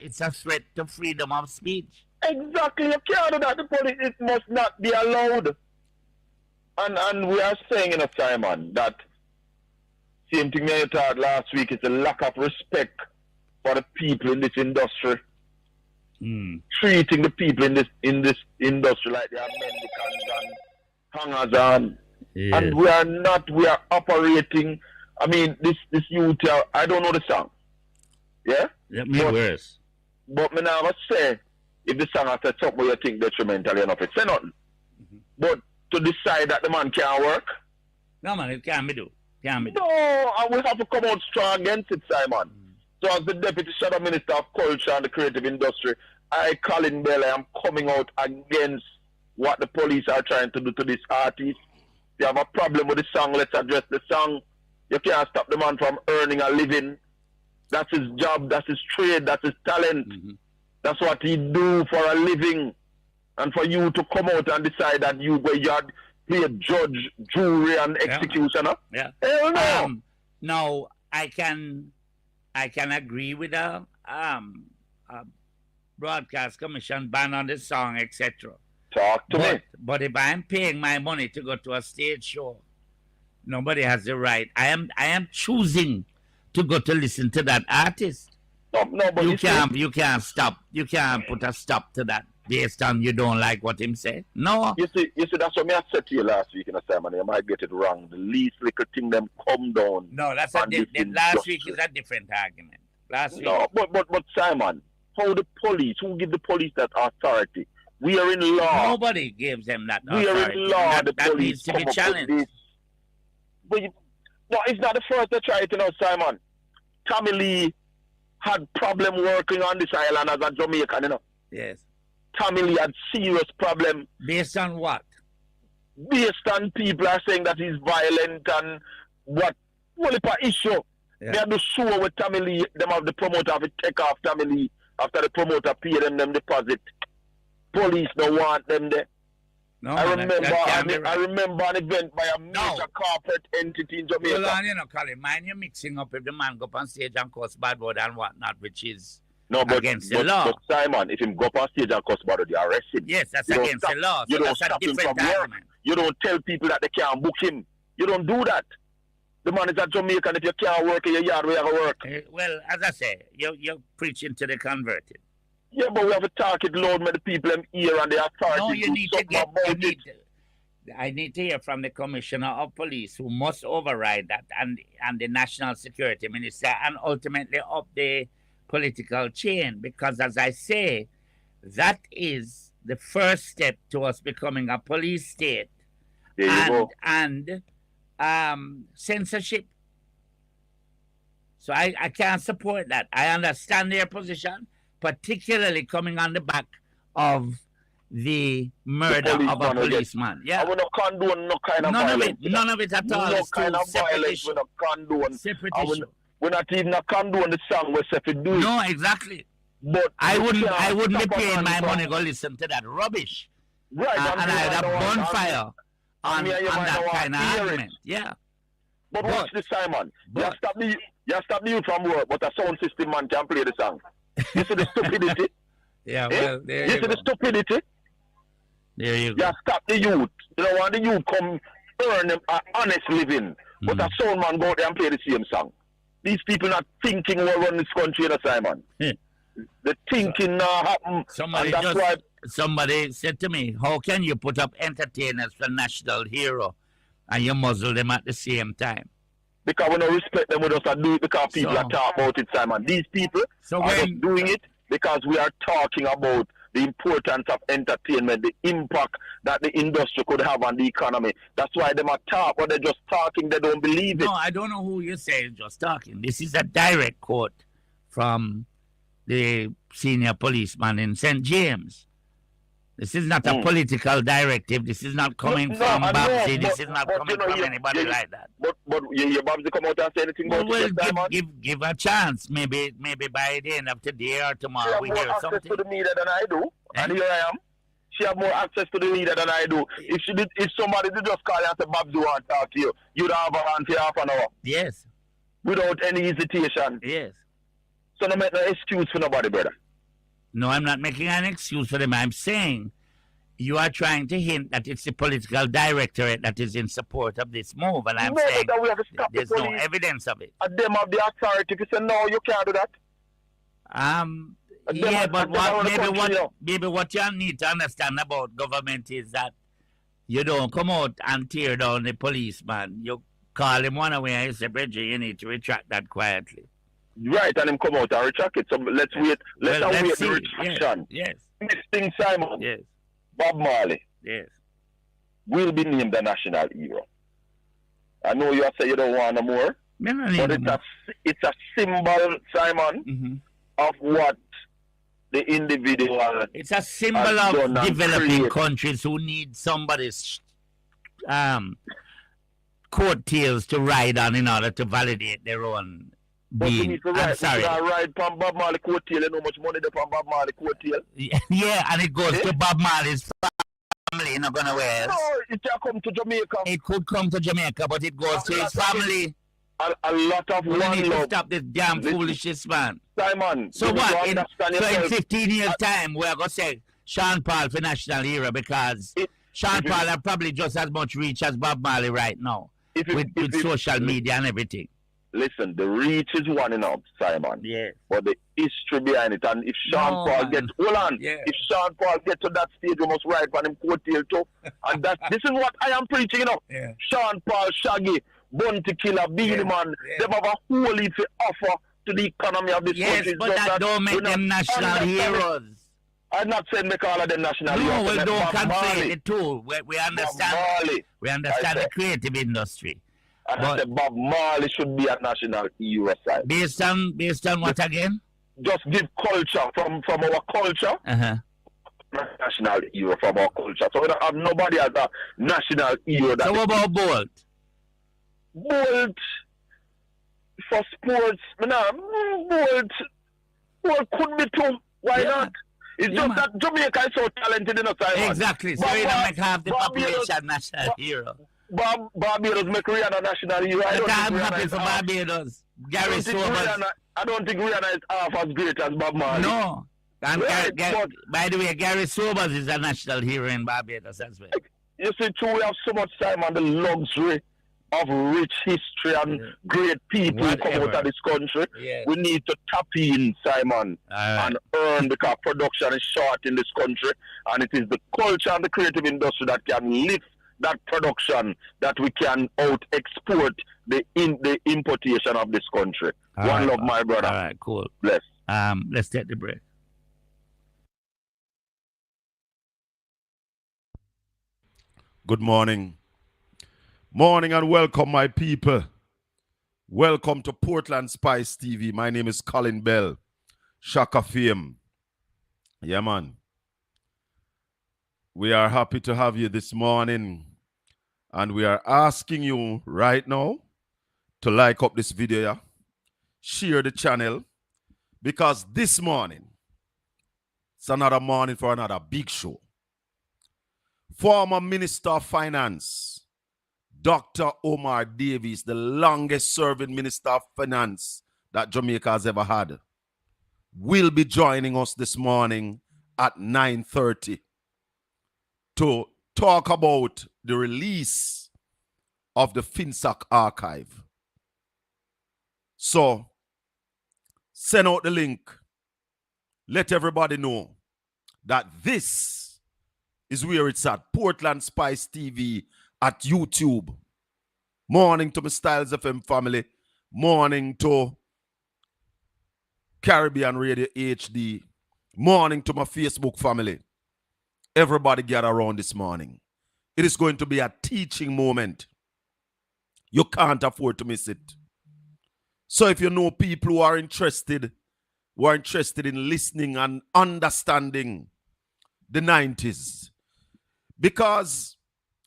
It's a threat to freedom of speech. Exactly, you can't do that. The police, it must not be allowed. And we are saying, Simon, that same thing you thought last week is a lack of respect for the people in this industry. Treating the people in this industry like they are mendicants and hangers on. Yeah. And we are operating. I mean, this youth, I don't know the song. Yeah? Worse. But me never say if the song has said something you think detrimentally enough, it say nothing. But to decide that the man can't work. No, man, it can't be do. No, and we have to come out strong against it, Simon. So as the Deputy Shadow Minister of Culture and the Creative Industry, I, Colin Bell, I am coming out against what the police are trying to do to this artist. They have a problem with the song, let's address the song. You can't stop the man from earning a living. That's his job, that's his trade, that's his talent. That's what he do for a living. And for you to come out and decide that you be a judge, jury, and executioner. Yeah. Hell no. No, I can agree with the broadcast commission ban on the song, etc. Talk to me. But if I'm paying my money to go to a stage show, nobody has the right. I am choosing to go to listen to that artist. No, but you can't stop. You can't put a stop to that based on you don't like what him say. No. You see, that's what I said to you last week in a sermon. You might get it wrong. The least little thing them come down. No, that's last week is a different argument. Last week. No, but Simon, how the police? Who give the police that authority? We are in law. Nobody gives them that authority. We are in law. That needs to be challenged. But no, it's not the first to try it, Simon. Tommy Lee had problem working on this island as a Jamaican, Yes. Tommy Lee had serious problem. Based on what? Based on people are saying that he's violent and what? Well, it's an issue. Yeah. They had to sue with Tommy Lee. Them have the promoter have to take off Tommy Lee after the promoter pay them deposit. Police don't want them there. No, I remember an event by a major corporate entity in Jamaica. Well, Colin, mind you mixing up if the man go up on stage and cause bad word and whatnot, which is against the law. But Simon, if him go up on stage and cause bad word, they arrest him. Yes, that's against the law. So that's a different argument. You don't tell people that they can't book him. You don't do that. The man is a Jamaican. If you can't work in your yard, where you work? Well, as I say, you're preaching to the converted. Yeah, but we have to talk it loud with the people in here and the authorities. No, you need to get. I need to hear from the Commissioner of Police, who must override that, and the National Security Minister, and ultimately up the political chain. Because, as I say, that is the first step to us becoming a police state. And censorship. So I can't support that. I understand their position, particularly coming on the back of the murder of a policeman. Yeah. I will not condone no kind of violence. None of it at all. No kind of violence we not condone. Separate issue. We're not even condone the song we say to do it. No, exactly. But I wouldn't be paying my money to go listen to that rubbish. Right. And I'd have bonfire on that kind of argument. Yeah. But watch this, Simon. You stop the youth from work, but a sound system man can play the song. You see the stupidity? Yeah, well, there you see the stupidity? There you go. You stop the youth. You don't want the youth come earn an honest living, but a sound man go out there and play the same song. These people not thinking what run this country, Simon. The thinking now happen. Somebody said to me, how can you put up entertainers for national hero and you muzzle them at the same time? Because we don't respect them, we just do it because people are talking about it, Simon. These people are just doing it because we are talking about the importance of entertainment, the impact that the industry could have on the economy. That's why they are talking, but they're just talking, they don't believe it. No, I don't know who you say is just talking. This is a direct quote from the senior policeman in St. James. This is not a political directive. This is not coming from Babsy. This is not coming from anybody like that. But your Babsy come out and say anything about it? Well, give a chance. Maybe by the end of today or tomorrow we hear something. She have more access to the media than I do. And here I am. She have more access to the media than I do. If somebody did just call you and say, Babsy want to talk to you, you'd have her on for half an hour. Yes. Without any hesitation. Yes. So no make no excuse for nobody, brother. No, I'm not making an excuse for them. I'm saying you are trying to hint that it's the political directorate that is in support of this move, and I'm No, saying but we have to stop the there's no police. evidence of it. And them have the authority to say, no, you can't do that. Yeah, but maybe what you need to understand about government is that you don't come out and tear down the policeman. You call him one away and you say, Bridget, you need to retract that quietly. Right, and him come out and retract it. So let's wait. Let's wait the retraction. Yes. Next thing, Simon. Yes. Bob Marley. Yes. Will be named the national hero. I know you say you don't want no more, but it's a symbol, Simon, of what the individual. It's a symbol of developing countries who need somebody's coattails to ride on in order to validate their own being. I'm sorry. Ride from Bob Marley coattail. You know how much money they from Bob Marley coattail? Yeah, and it goes to Bob Marley's family, not gonna wear. No, it can come to Jamaica. It could come to Jamaica, but it goes to his family. A lot of one need love. to stop this damn foolishness, man. Simon, so what? In 15 years' time, we're going to say Sean Paul for national hero because Sean Paul have probably just as much reach as Bob Marley right now with social media and everything. Listen, the reach is one enough, Simon. Yeah. But the history behind it, and if Sean Paul gets, hold on, if Sean Paul gets to that stage, we must ride for him coattail too. And this is what I am preaching, you know. Yeah. Sean Paul, Shaggy, Bounty Killer, Beenie Man, they have a whole heap to offer to the economy of this country. Yes, but that don't make them national heroes. I'm not saying make all of them national heroes. No, well, don't conflate it too. We understand. We understand the creative industry. And I said Bob Marley should be a national hero side. Based on what again? Just give culture from our culture. National hero from our culture. So we don't have nobody as a national hero. So what about Bolt? Bolt for sports, Bolt could be too. Why not? It's just that Jamaica is so talented in a time. Exactly. So you don't make half the population national hero. Barbados make Rihanna national hero. I'm happy for Barbados. Gary Sobers. I don't think Rihanna is half as great as Bob Marley. No. And by the way, Gary Sobers is a national hero in Barbados as well. You see, too, we have so much time on the luxury of rich history and great people who come out of this country. Yes. We need to tap in, Simon, and earn because production is short in this country. And it is the culture and the creative industry that can lift that production that we can out-export the importation of this country. One love, my brother. All right, cool. Bless. Let's take the break. Good morning. Morning and welcome, my people. Welcome to Portland Spice TV. My name is Colin Bell, SHACKA fame. Yeah, man. We are happy to have you this morning. And we are asking you right now to like up this video, yeah? Share the channel, because this morning, it's another morning for another big show. Former Minister of Finance, Dr. Omar Davies, the longest serving Minister of Finance that Jamaica has ever had, will be joining us this morning at 9:30 to talk about the release of the FINSAC archive. So, send out the link. Let everybody know that this is where it's at. Portland Spice TV at YouTube. Morning to my Styles FM family. Morning to Caribbean Radio HD. Morning to my Facebook family. Everybody gather around this morning. It is going to be a teaching moment. You can't afford to miss it. So if you know people who are interested in listening and understanding the 90s, because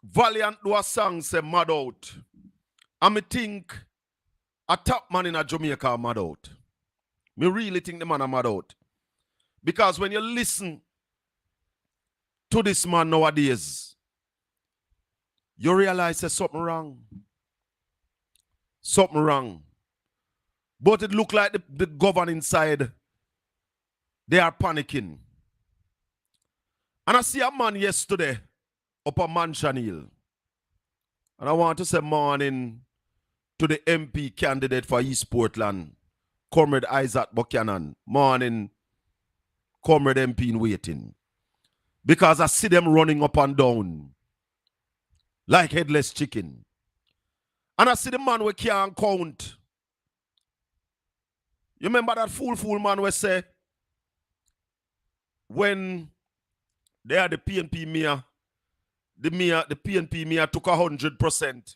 Valiant do a song say mad out, and me think a top man in a Jamaica mad out. Me really think the man are mad out. Because when you listen to this man nowadays, you realize there's something wrong. Something wrong. But it look like the governing side, They are panicking. And I see a man yesterday up on Mansion Hill. And I want to say morning to the MP candidate for East Portland, Comrade Isaac Buchanan. Morning, Comrade MP in waiting. Because I see them running up and down like headless chicken. And I see the man we can't count. You remember that fool man we say, when they are the PNP mayor, the PNP mayor took 100%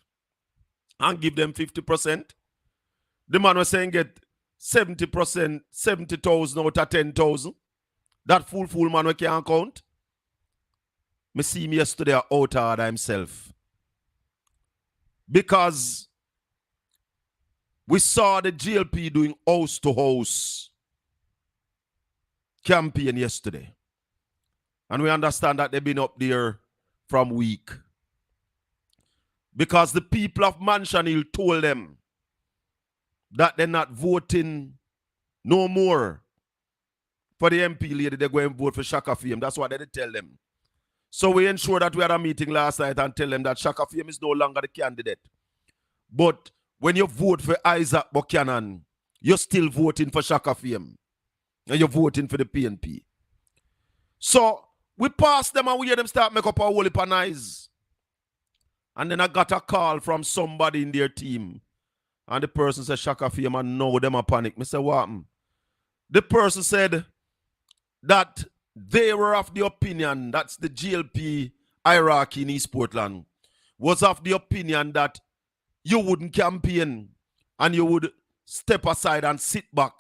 and give them 50%. The man was saying get 70%, 70,000 out of 10,000. That fool man we can't count. Me see him yesterday out order himself. Because we saw the GLP doing house to house campaign yesterday. And we understand that they've been up there from week. Because the people of Mansion Hill told them that they're not voting no more for the MP lady. They're going to vote for SHACKA Fame. That's what they tell them. So we ensure that we had a meeting last night and tell them that SHACKA Fame is no longer the candidate. But when you vote for Isaac Buchanan, you're still voting for SHACKA Fame. And you're voting for the PNP. So we pass them and we hear them start make up a whole heap of noise. And then I got a call from somebody in their team. And the person said, SHACKA Fame, and now them a panic. I said, what happened? The person said that they were of the opinion, that's the GLP hierarchy in East Portland, was of the opinion that you wouldn't campaign and you would step aside and sit back.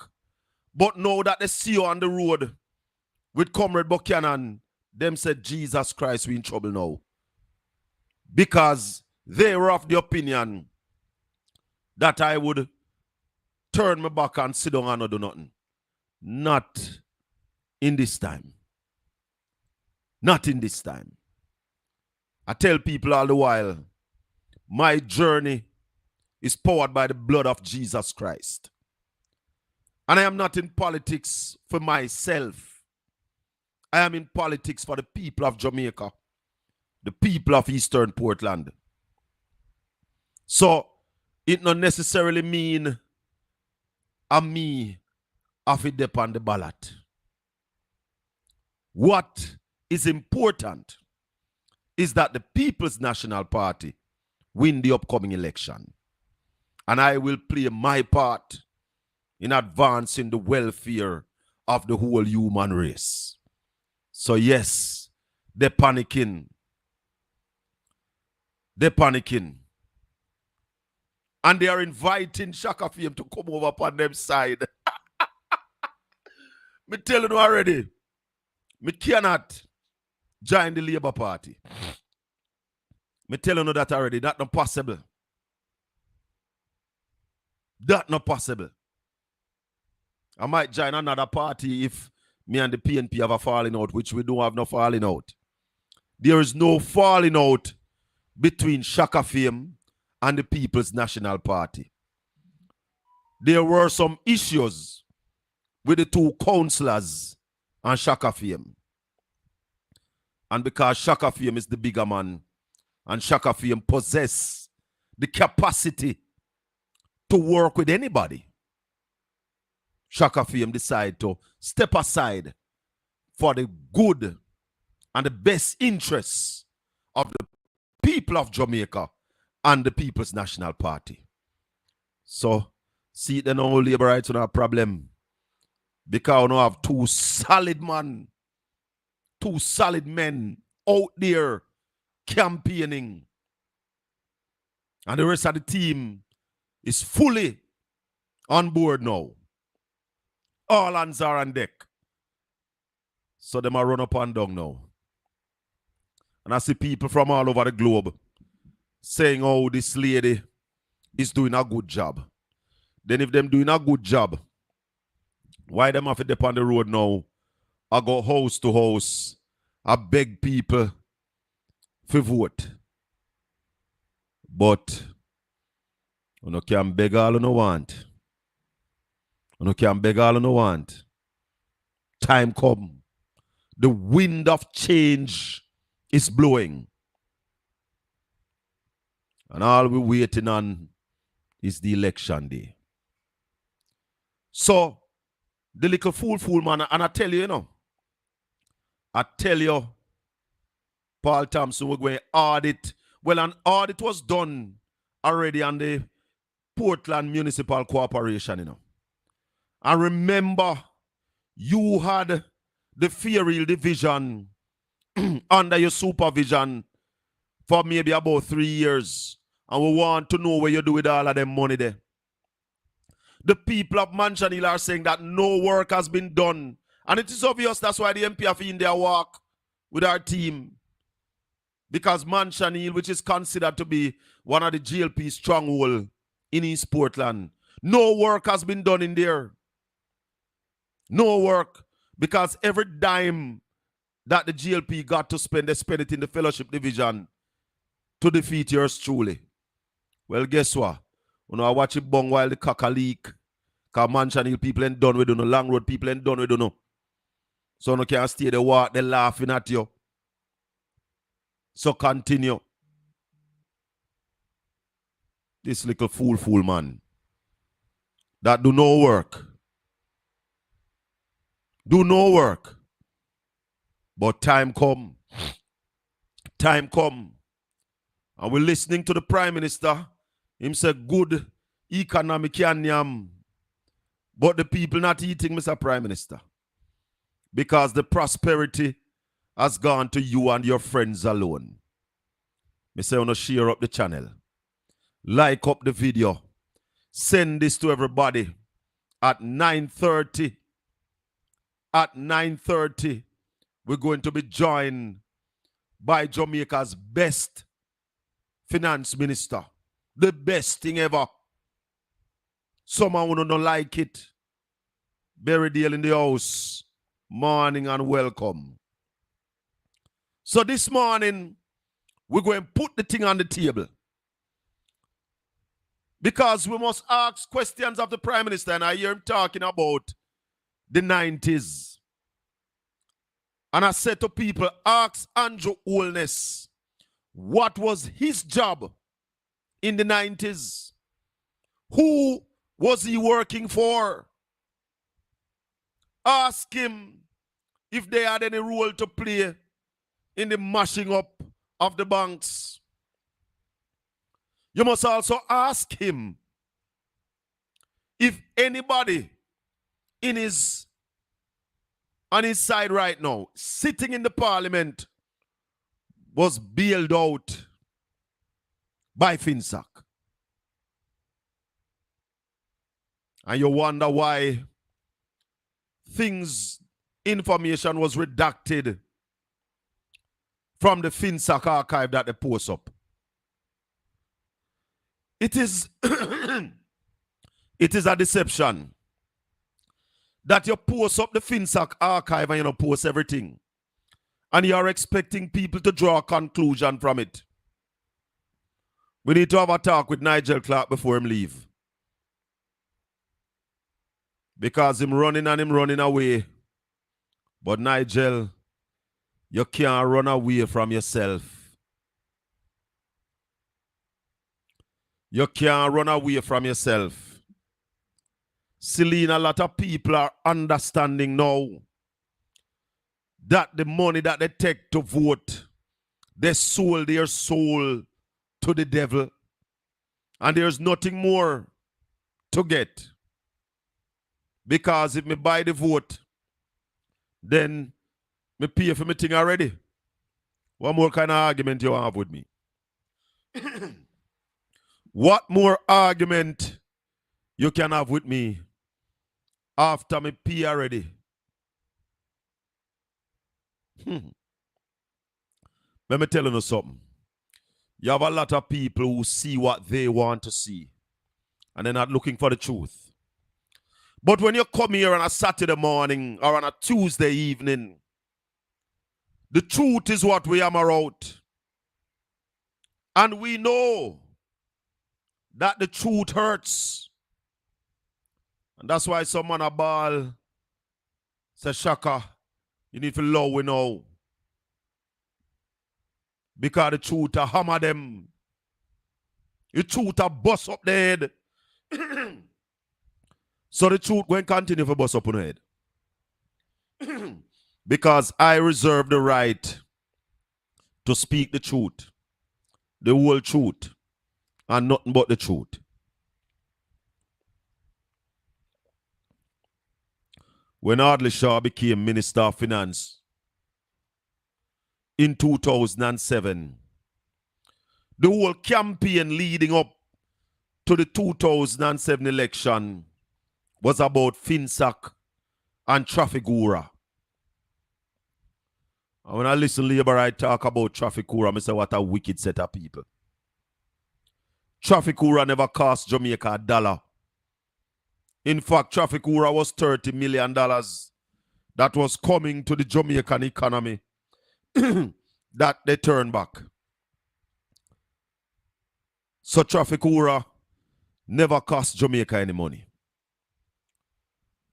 But now that they see you on the road with Comrade Buchanan, them said, Jesus Christ, we in trouble now. Because they were of the opinion that I would turn my back and sit down and not do nothing. Not in this time. Not in this time. I tell people all the while, my journey is powered by the blood of Jesus Christ. And I am not in politics for myself. I am in politics for the people of Jamaica, the people of Eastern Portland. So it not necessarily mean me have it dip on the ballot. What is important is that the People's National Party win the upcoming election. And I will play my part in advancing the welfare of the whole human race. So yes, they're panicking. They're panicking. And they are inviting SHACKA Fame to come over upon them side. Me telling you already, me cannot join the Labour Party. Me telling you that already. That's not possible. That's not possible. I might join another party if me and the PNP have a falling out, which we don't have no falling out. There is no falling out between SHACKA Fame and the People's National Party. There were some issues with the two councillors and SHACKA Fame. And because SHACKA Fame is the bigger man and SHACKA Fame possess the capacity to work with anybody, SHACKA Fame decide to step aside for the good and the best interests of the people of Jamaica and the People's National Party. So, see, then all labor rights are a problem. Because we don't have two solid men out there campaigning. And the rest of the team is fully on board now. All hands are on deck. So them are run up and down now. And I see people from all over the globe saying, oh, this lady is doing a good job. Then if them doing a good job, why them have to dip on the road now? I go house to house. I beg people for vote. But you can beg all you want. You can beg all you want. Time come. The wind of change is blowing. And all we're waiting on is the election day. So, the little fool man, and I tell you, Paul Thompson, we're going to audit. Well, an audit was done already on the Portland Municipal Corporation, I remember you had the Fairfield Division under your supervision for maybe about 3 years. And we want to know where you do with all of them money there. The people of Mansion Hill are saying that no work has been done. And it is obvious that's why the MP have in their work with our team. Because Mansion Hill, which is considered to be one of the GLP stronghold in East Portland, no work has been done in there. No work. Because every dime that the GLP got to spend, they spend it in the fellowship division to defeat yours truly. Well, guess what? I watch it bong while the cock a leak. Because Mansion Hill people ain't done with you. Long Road people ain't done with you. So you can't stay there walk, they're laughing at you. So continue. This little fool man that do no work. Do no work. But time come. Time come. And we're listening to the Prime Minister. Him say good economic yam. But the people not eating, Mr. Prime Minister. Because the prosperity has gone to you and your friends alone. Me say, wanna share up the channel. Like up the video. Send this to everybody at 9:30. At 9:30, we're going to be joined by Jamaica's best finance minister. The best thing ever. Someone who don't like it. Berry Dale in the house. Morning and welcome. So this morning, we're going to put the thing on the table. Because we must ask questions of the Prime Minister, and I hear him talking about the 90s. And I said to people, ask Andrew Holness, what was his job in the 90s? Who was he working for? Ask him if they had any role to play in the mashing up of the banks. You must also ask him if anybody on his side right now, sitting in the parliament, was bailed out by FINSAC. And you wonder why information was redacted from the FINSAC archive that they post up. It is it is a deception that you post up the FINSAC archive and you don't post everything. And you are expecting people to draw a conclusion from it. We need to have a talk with Nigel Clark before him leave. Because him running away. But Nigel, you can't run away from yourself. You can't run away from yourself. Celine, a lot of people are understanding now that the money that they take to vote, they sold their soul to the devil. And there's nothing more to get. Because if me buy the vote, then me pay for me thing already. What more kind of argument you have with me? What more argument you can have with me after me pay already? Let me tell you something. You have a lot of people who see what they want to see, and they're not looking for the truth. But when you come here on a Saturday morning or on a Tuesday evening, the truth is what we hammer out. And we know that the truth hurts. And that's why some man a ball Say, Shaka, you need to love we know. Because the truth a hammer them. The truth a bust up the head. So the truth going continue to bust up on the head. Because I reserve the right to speak the truth. The whole truth. And nothing but the truth. When Ardley Shaw became Minister of Finance in 2007, the whole campaign leading up to the 2007 election was about FINSAC and Trafficura. And when I listen to Labour talk about Trafficura, I say what a wicked set of people. Trafficura never cost Jamaica a dollar. In fact, Trafficura was $30 million that was coming to the Jamaican economy that they turned back. So Trafficura never cost Jamaica any money.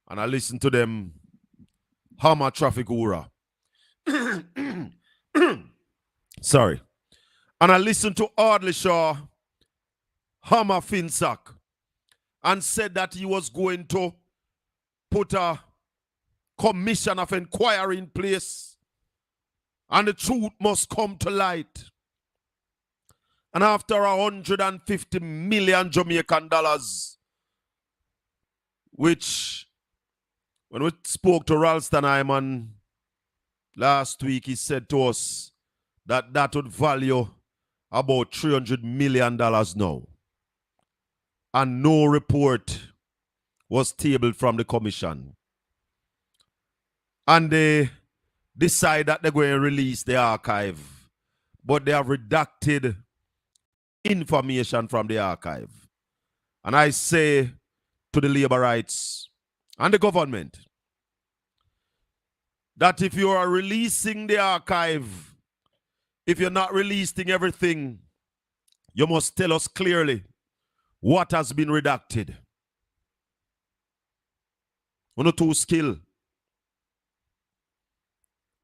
And I listen to them hammer Trafficura. Sorry. And I listened to Ardley Shaw hammer FINSAC and said that he was going to put a commission of inquiry in place and the truth must come to light. And after 150 million Jamaican dollars, which when we spoke to Ralston Hyman last week, he said to us that that would value about $300 million now. And no report was tabled from the commission. And they decide that they're going to release the archive. But they have redacted information from the archive. And I say to the Labour rights and the government that if you are releasing the archive, if you're not releasing everything, you must tell us clearly what has been redacted. Uno two skill.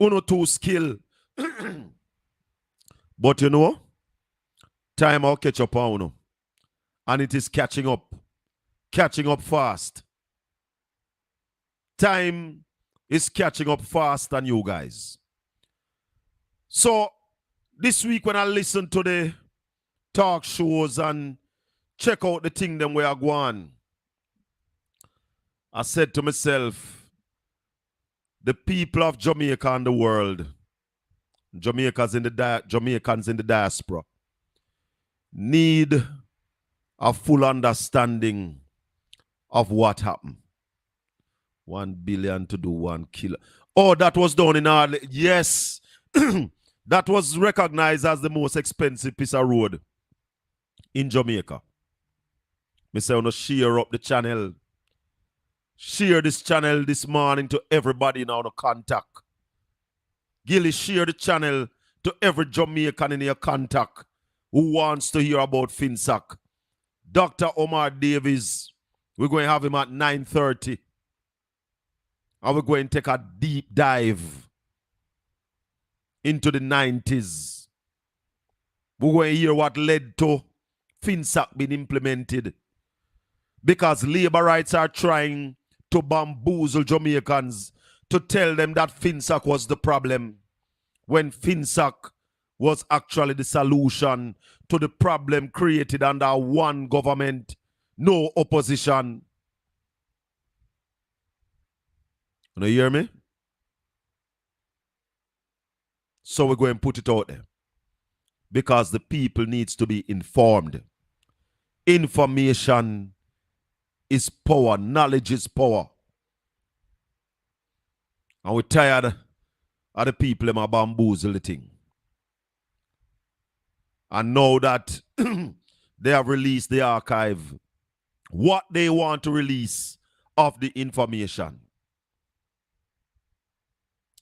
Uno two skill. But you know, time will catch up on uno. And it is catching up. Catching up fast. Time is catching up fast than you guys. So, this week when I listen to the talk shows and check out the thing them we are going, I said to myself, the people of Jamaica and the world, Jamaicans in the diaspora, need a full understanding of what happened. 1 billion to do 1 kilo. Oh, that was done in Ardley. Yes. That was recognized as the most expensive piece of road in Jamaica. Me say, I want to share up the channel. Share this channel this morning to everybody now to contact. Gilly, share the channel to every Jamaican in your contact who wants to hear about FINSAC. Dr. Omar Davies, we're going to have him at 9:30. And we're going to take a deep dive into the 90s. We're going to hear what led to FINSAC being implemented. Because labor rights are trying to bamboozle Jamaicans to tell them that FINSAC was the problem, when FINSAC was actually the solution to the problem created under one government, no opposition. You hear me? So we're going to put it out there. Because the people needs to be informed. Information is power. Knowledge is power. And we're tired of the people that bamboozle the thing. And now that they have released the archive, what they want to release of the information.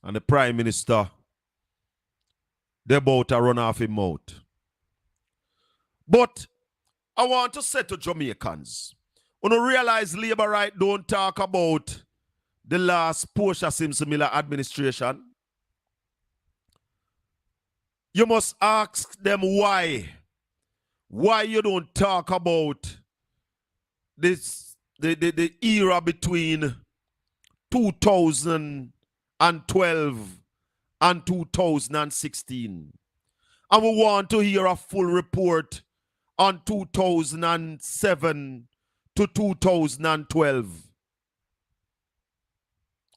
And the Prime Minister, they're about to run off his mouth. But I want to say to Jamaicans, when you realize labor right don't talk about the last Portia Simpson Miller administration, you must ask them why. Why you don't talk about this the era between 2012 and 2016. And we want to hear a full report on 2007 to 2012.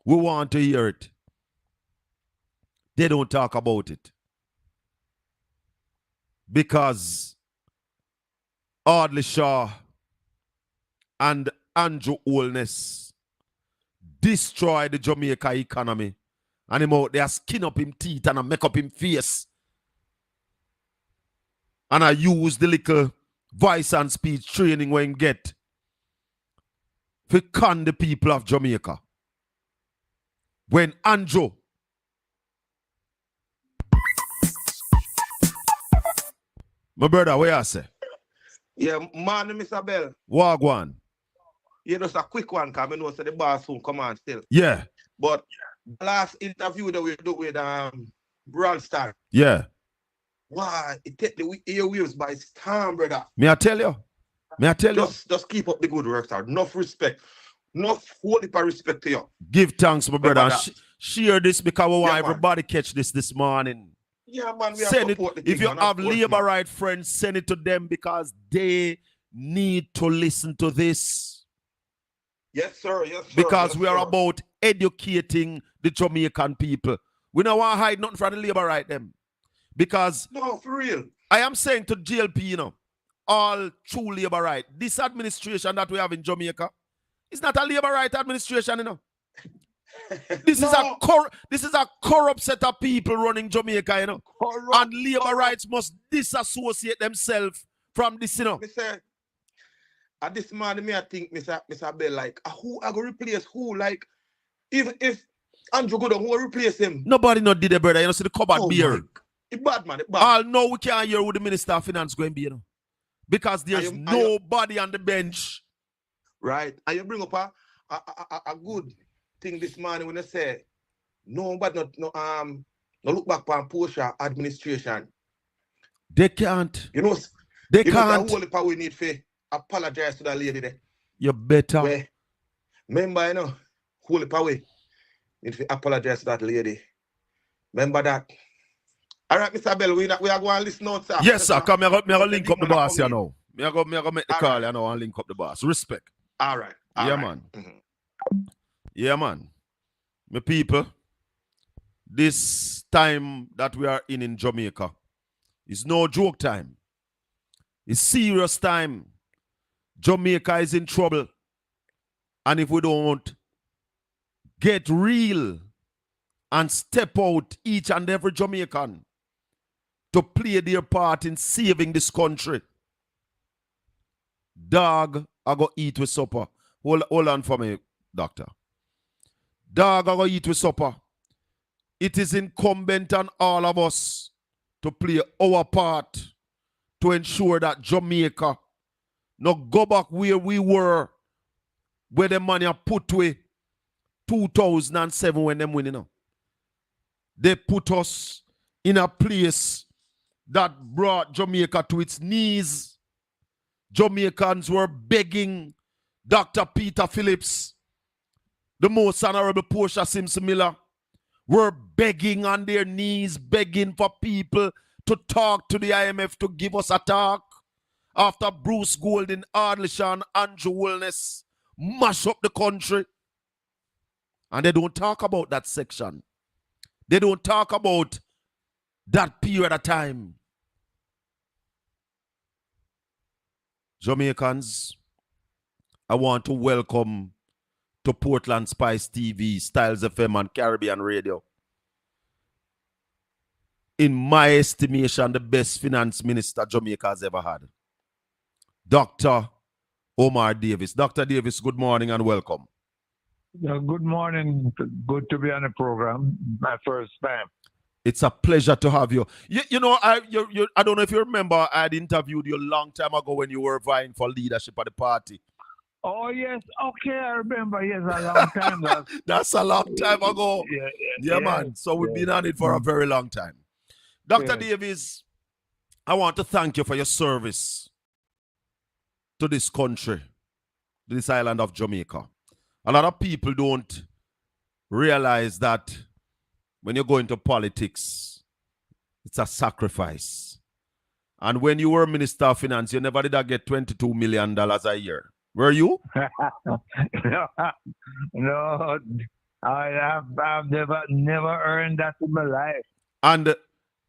We want to hear it. They don't talk about it. Because Audley Shaw and Andrew Holness destroy the Jamaica economy. And him out there skin up him teeth and make up him face. And I use the little voice and speech training when get to con the people of Jamaica. When Andrew my brother, where you say? Yeah, man, Mr. Bell. Wagwan. Yeah, just a quick one, because I know the boss soon come on still. Yeah. But the last interview that we do with Bronstar. Yeah. Why? It take the airwaves by storm, brother. May I tell you? Just keep up the good work, sir. Enough respect. Enough holy respect to you. Give thanks, my brother. brother. Share this because we want Yeah, everybody catch this morning. Yeah, man. We Send it. support the If thing, you man, have of course, labor man. right friends, send it to them because they need to listen to this. Yes, sir. Yes, sir. Because yes, we are sir. about educating the Jamaican people. We don't want to hide nothing from the labor right them. Because No, for real. I am saying to JLP, you know, all true labor right. This administration that we have in Jamaica is not a labor right administration, you know. This is a corrupt set of people running Jamaica, you know. And labor rights must disassociate themselves from this, you know. Mr. At this man, me I think Mr. Bell, like, who I go replace who? Like, even if Andrew go down, who will replace him? Nobody not did it, brother. You know, see the cupboard beer. It's bad, man. It's bad. All know we can't hear who the Minister of Finance going to be, you know. Because there's nobody on the bench. Right. And you bring up a good thing this morning when they say, no, but no look back on Portia administration. They can't. You know, They you can't. know the power we need for apologize to that lady there. You better. Where, remember, you know, holy power need to apologize to that lady. Remember that. All right, Mr. Bell, we are going to listen out, sir. Yes, sir. Come, me go link up the boss, you know. Me go make the call, you know, and link up the boss. Respect. All right. Yeah, man. Yeah, man. My people, this time that we are in Jamaica is no joke time. It's serious time. Jamaica is in trouble. And if we don't get real and step out, each and every Jamaican, to play their part in saving this country, dog, I go eat with supper. Hold on for me, doctor. Dog, I go eat with supper. It is incumbent on all of us to play our part to ensure that Jamaica not go back where we were, where the money are put away 2007 when them winning. You know. They put us in a place that brought Jamaica to its knees. Jamaicans were begging Dr. Peter Phillips, the most honorable Portia Simpson Miller, were begging on their knees, begging for people to talk to the IMF to give us a talk. After Bruce Golden, Ardlishaw, and Andrew Holness mash up the country. And they don't talk about that section. They don't talk about that period of time. Jamaicans, I want to welcome to Portland Spice TV, Styles FM, and Caribbean Radio. In my estimation, the best finance minister Jamaica has ever had. Dr. Omar Davis. Dr. Davis, good morning and welcome. Good morning. Good to be on the program. My first time. It's a pleasure to have you. You know, I don't know if you remember, I had interviewed you a long time ago when you were vying for leadership at the party. Oh yes, okay, I remember. Yes, a long time. That's a long time ago. Yeah, Yeah, man. So we've been on it for a very long time. Dr. Yes. Davis, I want to thank you for your service to this country, this island of Jamaica. A lot of people don't realize that when you go into politics, it's a sacrifice. And when you were Minister of Finance, you never did get $22 million a year. Were you? No, I've never earned that in my life. And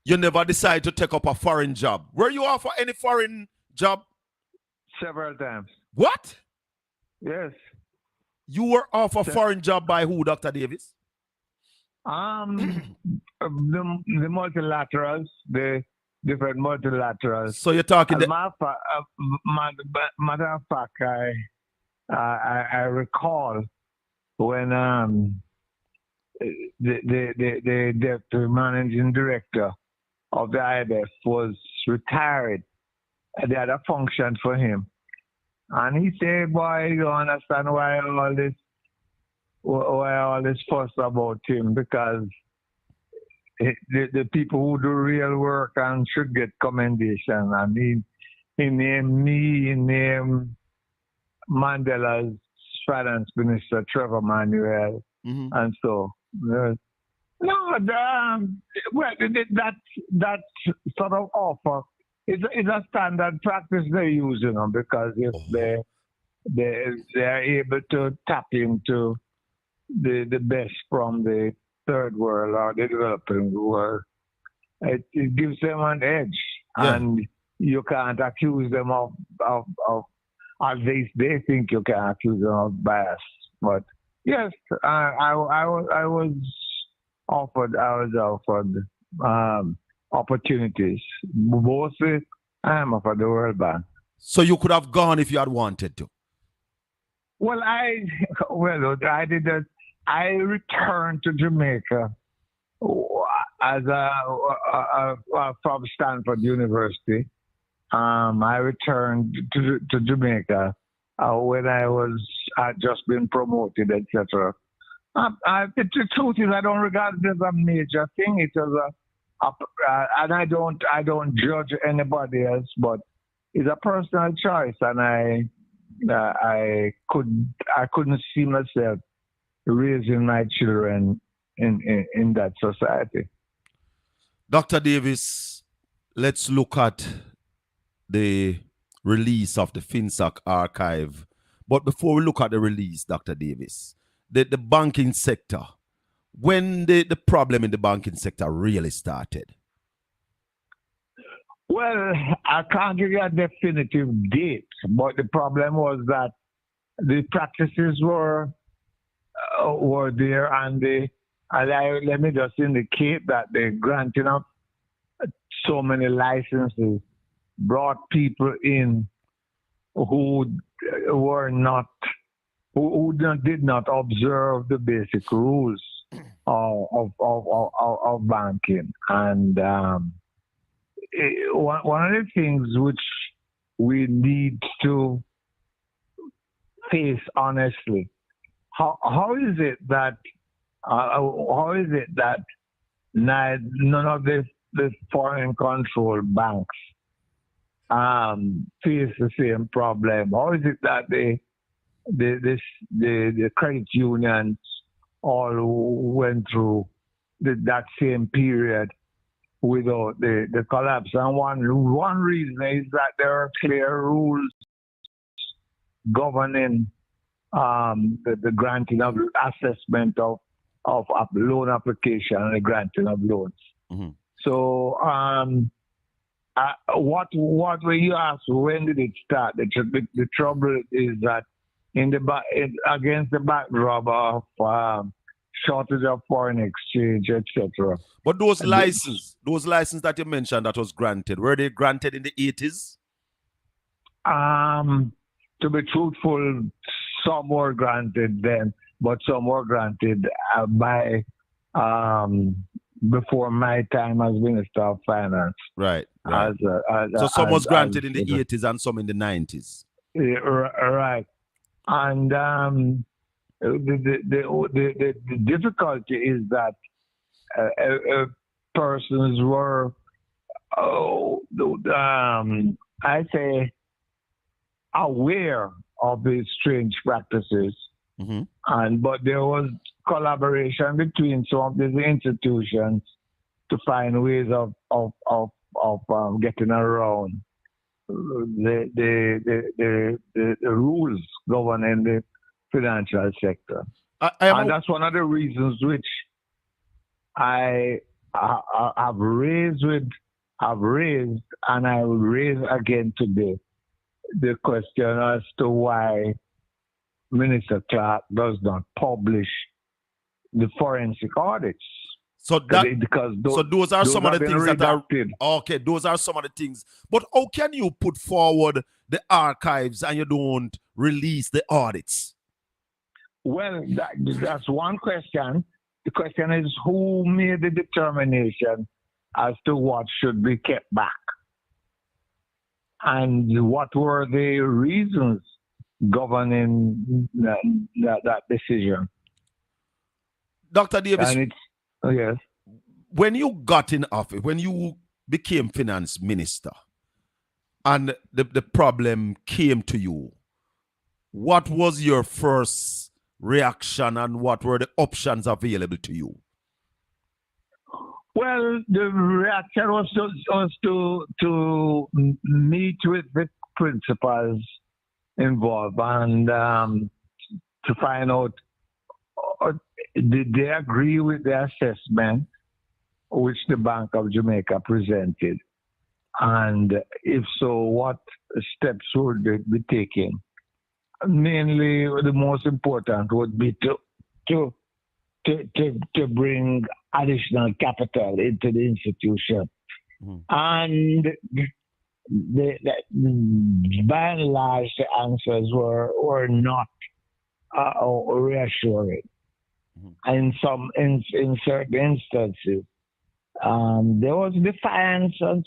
you never decided to take up a foreign job. Were you offered any foreign job? Several times. What? Yes. You were offered a foreign job by who, Dr. Davis? The multilaterals, the different multilaterals. So you're talking As a matter of fact, I recall when the deputy managing director of the IDF was retired. They had a function for him, and he said, "Boy, you don't understand why all this fuss about him, because the people who do real work and should get commendation." And he named me, he named Mandela's finance minister, Trevor Manuel, and so. Well, that sort of offer is a standard practice they use, because if they're able to tap into the best from the third world or the developing world, it gives them an edge, and you can't accuse them of at least they think you can accuse them of bias. But yes, I was offered opportunities, mostly I am offered the World Bank. So you could have gone if you had wanted to. Well, I did that. I returned to Jamaica as from Stanford University. I returned to Jamaica when I had just been promoted, etc. The truth is, I don't regard it as a major thing. It was and I don't judge anybody else, but it's a personal choice, and I couldn't see myself raising my children in that society. Dr. Davis, let's look at the release of the FINSAC archive. But before we look at the release, Dr. Davis, the banking sector, when the problem in the banking sector really started? Well, I can't give you a definitive date, but the problem was that the practices were there, and let me just indicate that the granting of so many licenses brought people in who did not observe the basic rules of banking. And one of the things which we need to face honestly, how is it that none of the foreign controlled banks face the same problem? How is it that the credit unions all went through that same period without the collapse? And one reason is that there are clear rules governing the granting of assessment of loan application and the granting of loans. Mm-hmm. So what were you asked, when did it start? The trouble is that against the backdrop of shortage of foreign exchange, etc. But those licenses that you mentioned that was granted, were they granted in the 80s? To be truthful, some were granted then, but some were granted by before my time as Minister of Finance. Right. So some was granted in the 80s and some in the 90s. Right. And the difficulty is that persons were, I say, aware of these strange practices, but there was collaboration between some of these institutions to find ways of getting around the rules governing the financial sector. And that's one of the reasons which I have raised and I will raise again today the question as to why Minister Clark does not publish the forensic audits. So those are some of the things redacted. that are okay. Those are some of the things. But how can you put forward the archives and you don't release the audits? Well, that's one question. The question is who made the determination as to what should be kept back, and what were the reasons governing that decision. Dr. Davis, yes. When you got in office, when you became finance minister, and the problem came to you, what was your first reaction and what were the options available to you? Well, the reaction was to meet with the principals involved and to find out did they agree with the assessment which the Bank of Jamaica presented, and if so, what steps would be taken. Mainly, the most important would be to bring additional capital into the institution. And by and large, the answers were not reassuring. In certain instances, there was defiance on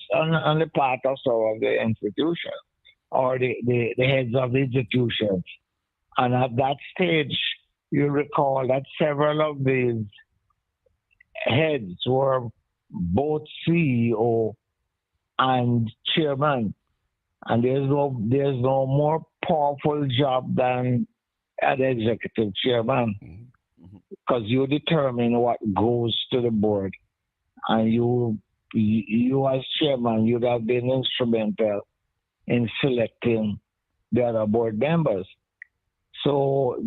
the part of some of the institutions or the heads of the institutions. And at that stage, you recall that several of these heads were both CEO and chairman. And there's no more powerful job than an executive chairman, because you determine what goes to the board, and you as chairman, you'd have been instrumental in selecting the other board members. So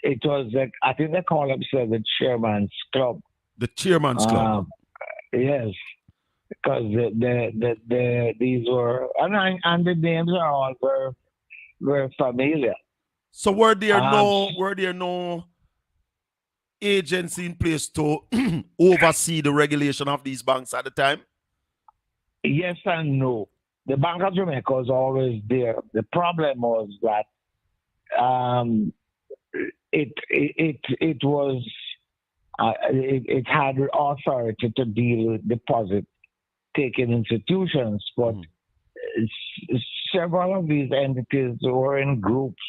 it was like, I think they call themselves the Chairman's Club. The Chairman's Club. Yes, because these were and the names are all very familiar. So were there no agency in place to oversee the regulation of these banks at the time? Yes and no. The Bank of Jamaica was always there. The problem was that it had authority to deal with deposit-taking institutions, but several of these entities were in groups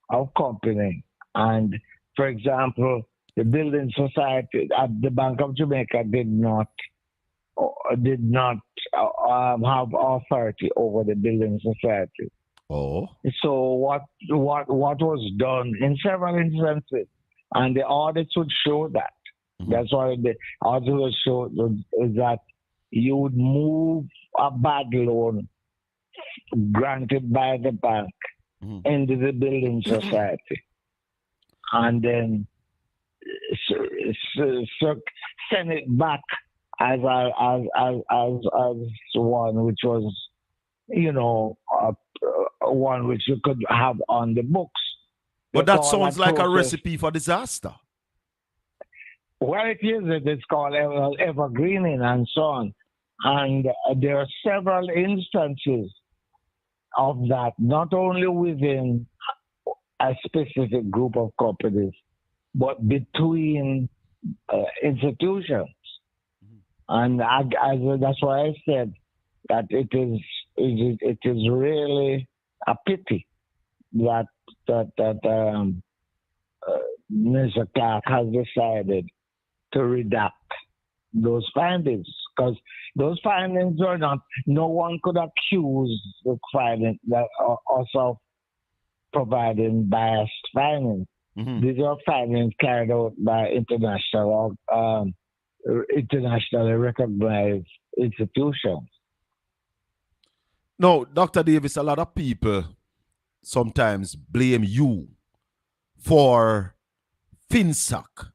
of company. And, for example, the Building Society at the Bank of Jamaica did not have authority over the Building Society. Oh. So what was done in several instances, and the audits would show that. That's why the audits would show is that you would move a bad loan granted by the bank into the Building Society, and then send it back as one which was, one which you could have on the books. But that sounds like a recipe for disaster. Well, it is. It's called evergreening and so on. And there are several instances of that, not only within a specific group of companies, but between institutions. And that's why I said that it is really a pity that Mr. Clark has decided to redact those findings because those findings are not. No one could accuse the findings that us of providing biased findings. These are findings carried out by internationally recognized institutions. No, Dr. Davis, a lot of people sometimes blame you for FINSAC.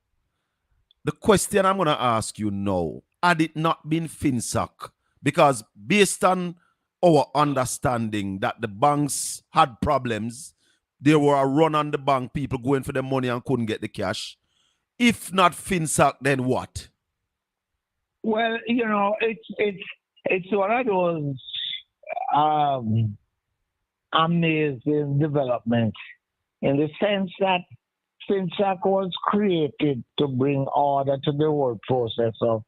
The question I'm going to ask you now, had it not been FINSAC, because based on our understanding that the banks had problems, there were a run on the bank, people going for the money and couldn't get the cash. If not FINSAC, then what? Well, it's one of those amazing developments in the sense that FINSAC was created to bring order to the whole process of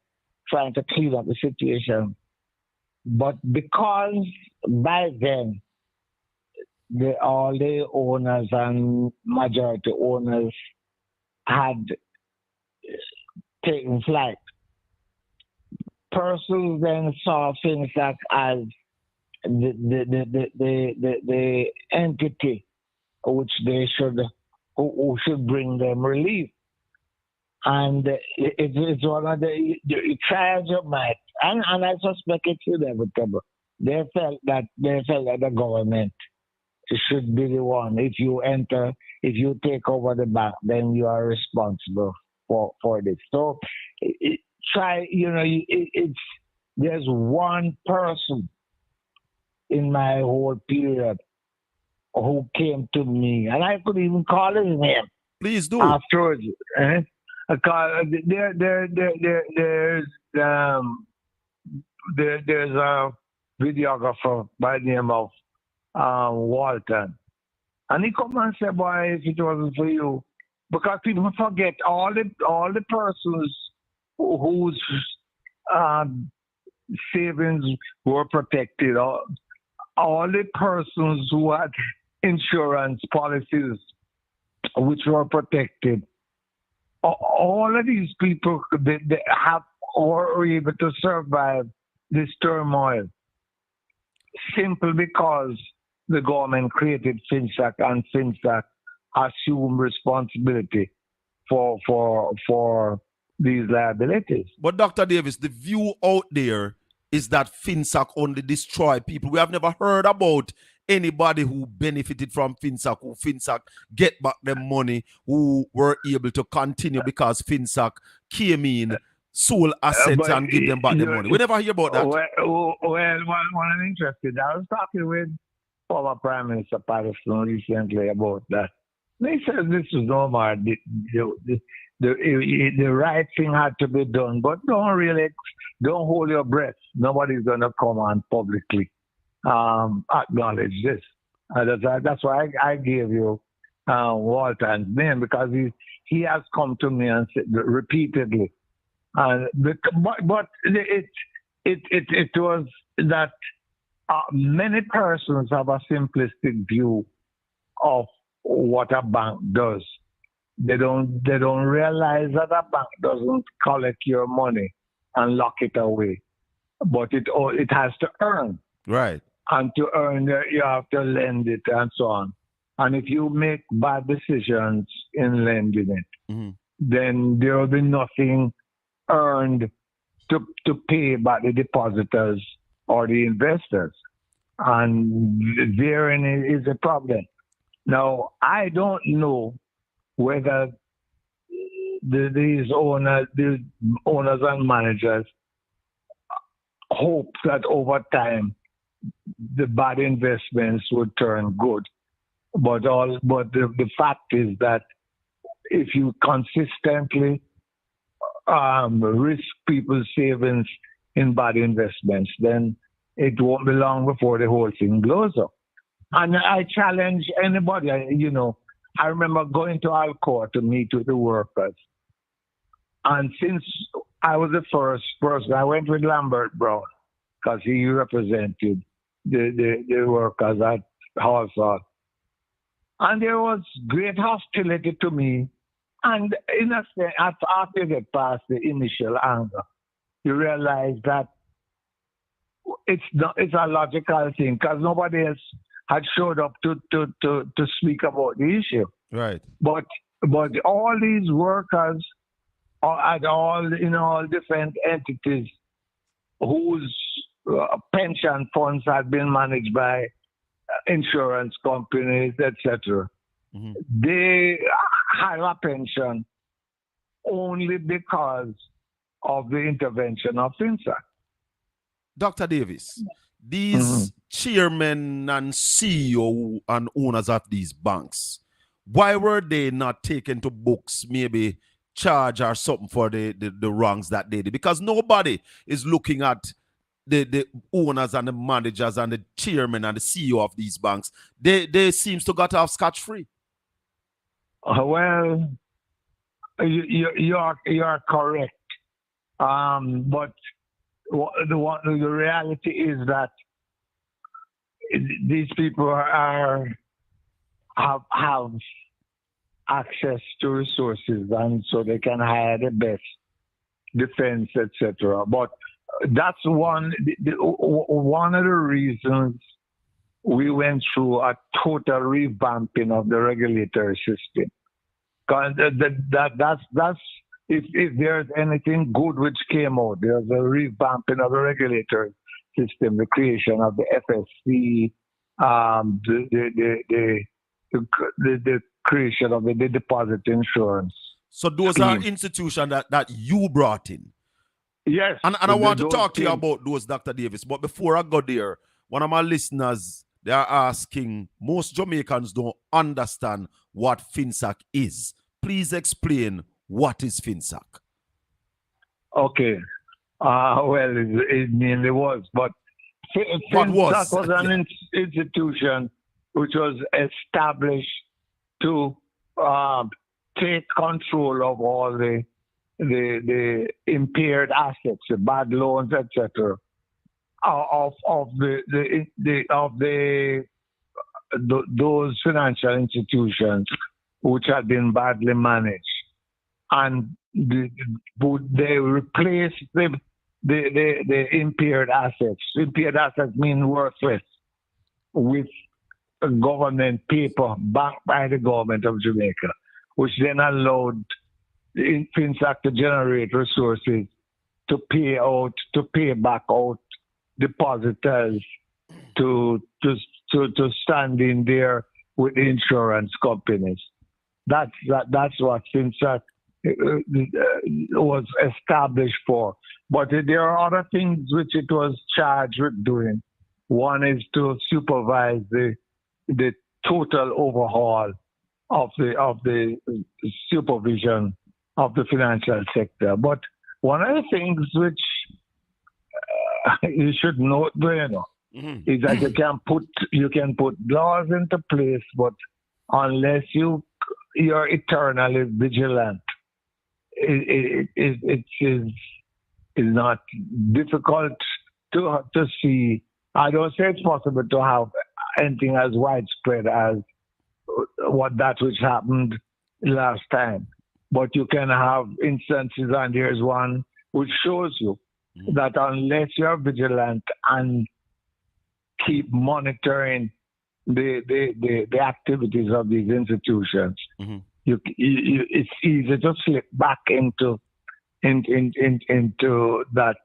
trying to clean up the situation. But because by then all the owners and majority owners had taken flight, persons then saw FINSAC as the entity which they should who should bring them relief. And it's one of the trials you might, and I suspect it's inevitable. They felt that the government should be the one. If you take over the bank, then you are responsible for this. So there's one person in my whole period who came to me, and I could even call his name. Please do. Afterwards, there's a videographer by the name of Walton, and he come and say, "Boy, if it wasn't for you," because people forget all the persons whose savings were protected, all the persons who had insurance policies which were protected. All of these people they were able to survive this turmoil simply because the government created FINSAC and FINSAC assumed responsibility for these liabilities. But Dr. Davis, the view out there is that FINSAC only destroy people. We have never heard about anybody who benefited from FINSAC, who FINSAC get back their money, who were able to continue because FINSAC came in, sold assets and give them back their money. We never hear about that. Well, one interested. I was talking with former Prime Minister Patterson recently about that. They said this was normal. The right thing had to be done, but don't hold your breath. Nobody's going to come and publicly acknowledge this. That's why I gave you Walton's name, because he has come to me and said repeatedly. But it was that many persons have a simplistic view of what a bank does. They don't realize that a bank doesn't collect your money and lock it away, but it has to earn. Right. And to earn it, you have to lend it and so on. And if you make bad decisions in lending it, then there will be nothing earned to pay back the depositors or the investors. And therein is a problem. Now, I don't know whether these owners and managers hope that over time the bad investments would turn good. But the fact is that if you consistently risk people's savings in bad investments, then it won't be long before the whole thing blows up. And I challenge anybody. I remember going to Alcoa to meet with the workers. And since I was the first person, I went with Lambert Brown because he represented the workers at Hallsall. And there was great hostility to me. And in a sense, after you get past the initial anger, you realize that it's a logical thing because nobody else had showed up to speak about the issue. Right. But all these workers at all different entities whose pension funds had been managed by insurance companies, etc. Mhm. They had a pension only because of the intervention of FINSAC. Dr. Davis, these chairmen and CEO and owners of these banks, why were they not taken to books, maybe charge or something for the wrongs that they did? Because nobody is looking at the owners and the managers and the chairman and the CEO of these banks. They seems to got off scotch-free. Well, you are correct. But the reality is that these people have access to resources, and so they can hire the best defense, etc. But that's one of the reasons we went through a total revamping of the regulatory system. Because that's if there's anything good which came out, there's a revamping of the regulatory system, the creation of the FSC, the creation of the deposit insurance. So those scheme. are institutions that you brought in. Yes. And I want to talk to you about those, Dr. Davis. But before I go there, one of my listeners, they are asking, most Jamaicans don't understand what FINSAC is. Please explain what is FINSAC. Okay. Well, it mainly was. But What FINSAC was? was an institution which was established to take control of all the impaired assets, the bad loans, etc. of those financial institutions which had been badly managed, and they replaced the impaired assets. Impaired assets mean worthless, with government paper backed by the government of Jamaica, which then allowed FINSAC to generate resources to pay back out depositors to stand in there with the insurance companies. That's what FINSAC was established for. But there are other things which it was charged with doing. One is to supervise the total overhaul of the supervision of the financial sector. But one of the things which you should note, is that you can put laws into place, but unless you're eternally vigilant, it is not difficult to see. I don't say it's possible to have anything as widespread as which happened last time, but you can have instances, and here's one which shows you that unless you're vigilant and keep monitoring the activities of these institutions, it's easy to slip back into that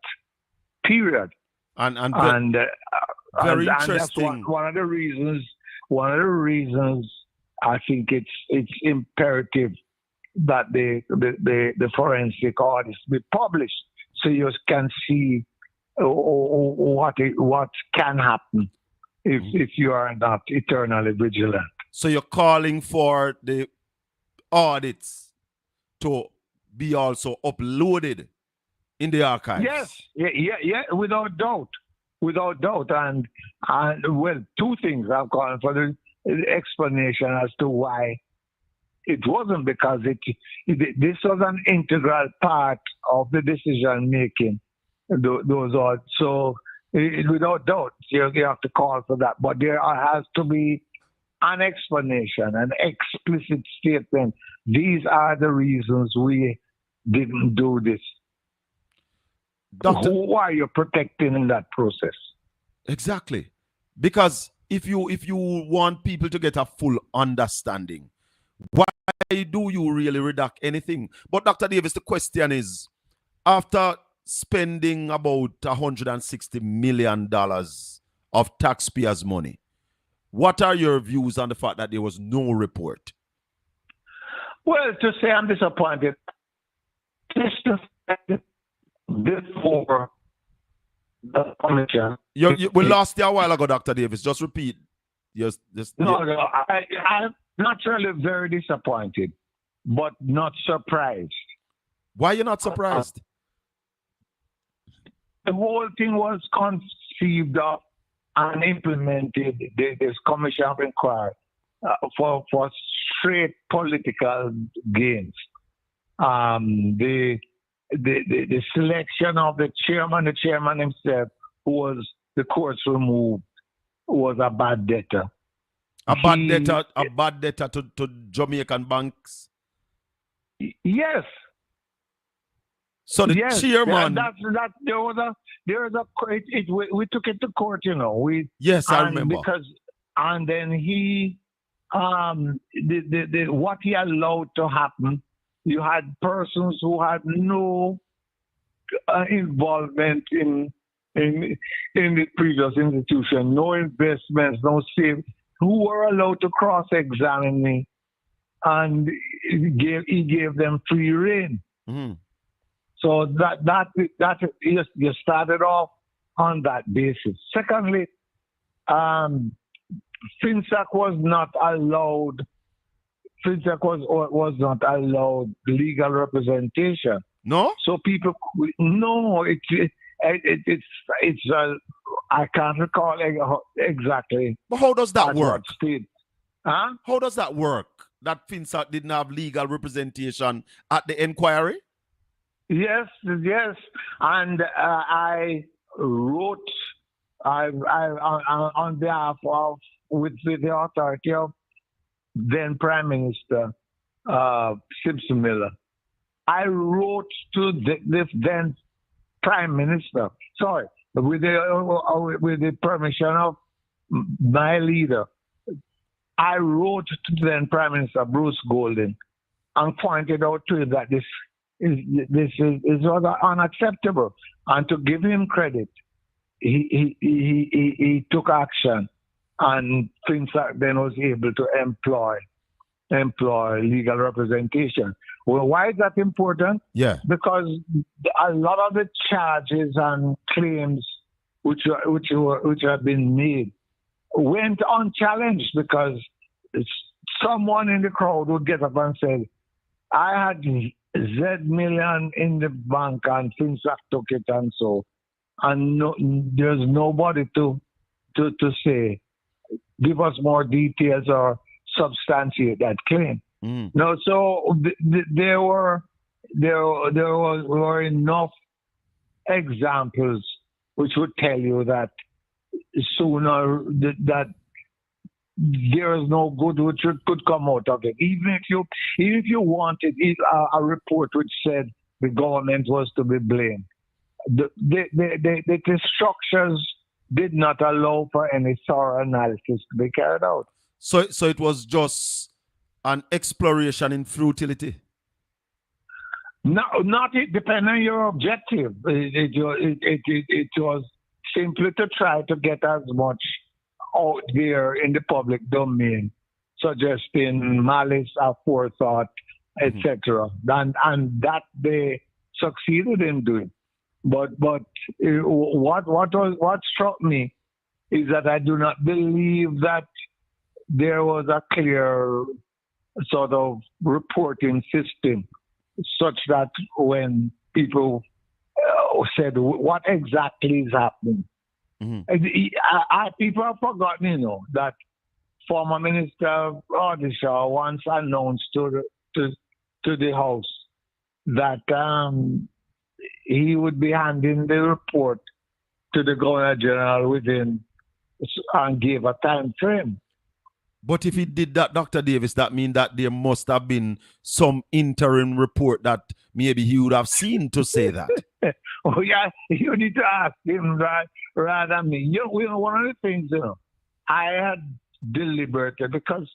period. And very interesting. And that's one of the reasons. One of the reasons I think it's imperative that the forensic audits be published, so you can see what can happen if you are not eternally vigilant. So you're calling for the audits to be also uploaded in the archives? Yes, yeah, without doubt. And well, two things I'm calling for: the explanation as to why it wasn't, because this was an integral part of the decision making. Those are so without doubt you have to call for that. But there has to be an explanation, an explicit statement. These are the reasons we didn't do this. Doctor, Who are you protecting in that process? exactly. Because if you want people to get a full understanding, why do you really redact anything? But Dr. Davis, the question is, after spending about $160 million of taxpayers' money, what are your views on the fact that there was no report? Well, to say I'm disappointed, before the commission. We lost you a while ago, Dr. Davis. Just repeat. No, I'm naturally very disappointed, but not surprised. Why are you not surprised? The whole thing was conceived of and implemented, this commission of inquiry, for straight political gains. The selection of the chairman himself, who was the courts removed, was a bad debtor. A bad debtor to Jamaican banks. Yes. So the yes, chairman. We took it to court, you know. Yes, I remember. And then he, what he allowed to happen, you had persons who had no involvement in the previous institution, no investments, no savings, who were allowed to cross-examine me, and he gave them free rein. Mm-hmm. So that you started off on that basis. Secondly, FINSAC was not allowed. FINSAC was not allowed legal representation. No. So people, no, it's I can't recall exactly. But how does that work? Huh? How does that work? That FINSAC didn't have legal representation at the inquiry? Yes, and I wrote on behalf of with the authority of then Prime Minister Simpson Miller. I wrote to the then Prime Minister. Sorry, with the permission of my leader, I wrote to then Prime Minister Bruce Golding and pointed out to him that this is rather unacceptable. And to give him credit, he took action, and FINSAC then was able to employ legal representation. Well, why is that important? Yeah, because a lot of the charges and claims which have been made went unchallenged, because someone in the crowd would get up and say, "I had Z million in the bank and FINSAC took it," and so, and there's nobody to say, give us more details or substantiate that claim. Mm. No, so there were enough examples which would tell you that sooner that there is no good which could come out of it. Even if you wanted a report which said the government was to be blamed, the structures did not allow for any thorough analysis to be carried out. So it was just an exploration in futility. No, not it. Depending on your objective, it was simply to try to get as much out there in the public domain, suggesting malice, aforethought, etc. And that they succeeded in doing. But what struck me is that I do not believe that there was a clear sort of reporting system, such that when people said what exactly is happening, people have forgotten, that former Minister Odisha once announced to the House that he would be handing the report to the Governor General within, and gave a time frame. But if he did that, Dr. Davis, that means that there must have been some interim report that maybe he would have seen to say that. Oh yeah, you need to ask him that rather than me. One of the things, I had deliberated because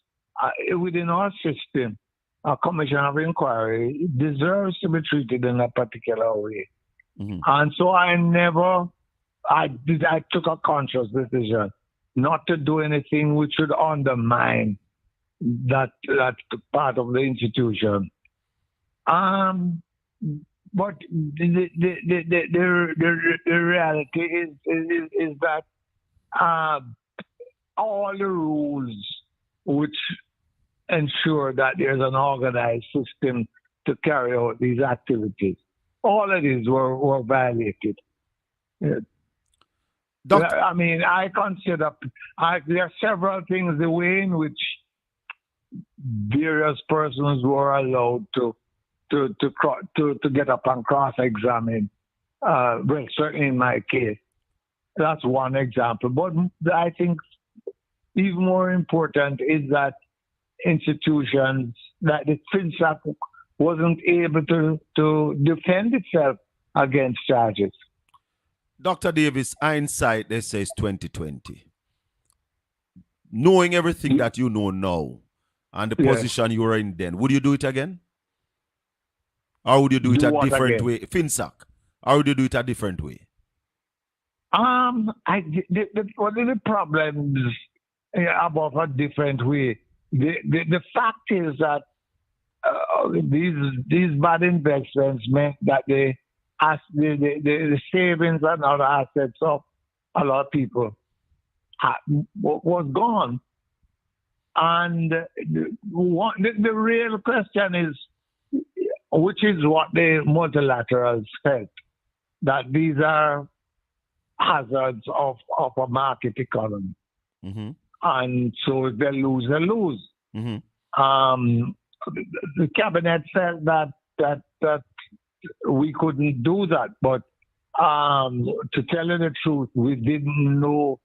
within our system, a commission of inquiry deserves to be treated in a particular way. Mhm. And so I took a conscious decision not to do anything which would undermine that part of the institution. But the reality is that all the rules which ensure that there's an organized system to carry out these activities, all of these were violated. I mean, I consider there are several things, the way in which various persons were allowed to get up and cross-examine. Well, certainly in my case, that's one example. But I think even more important is that institutions, that the FINSAC wasn't able to defend itself against charges. Dr. Davis, hindsight, they say, is 2020. Knowing everything that you know now and the position you were in then, would you do it again? Or would you do it a different way? FINSAC. Or would you do it a different way? One of the problems about a different way, the fact is that these bad investments meant that the savings and other assets of a lot of people was gone. And the real question is, which is what the multilaterals said, that these are hazards of a market economy. Mm-hmm. And so if they lose, they lose. Mm-hmm. The cabinet said that we couldn't do that, but to tell you the truth, we didn't know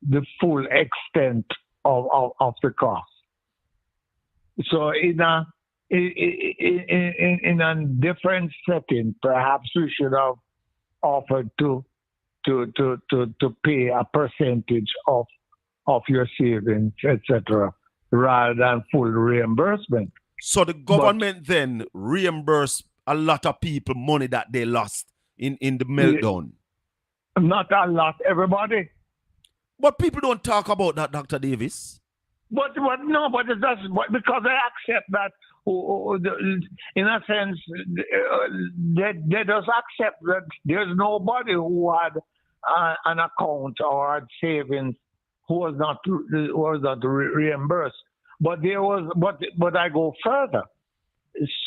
the full extent of the cost. So in a different setting, perhaps we should have offered to pay a percentage of your savings, etc., rather than full reimbursement. So the government then reimbursed a lot of people money that they lost in the meltdown. Not a lot, everybody. But people don't talk about that, Dr. Davis. But it's just because they accept that, in a sense, they just accept that there's nobody who had an account or had savings who was not reimbursed. But there was, but I go further.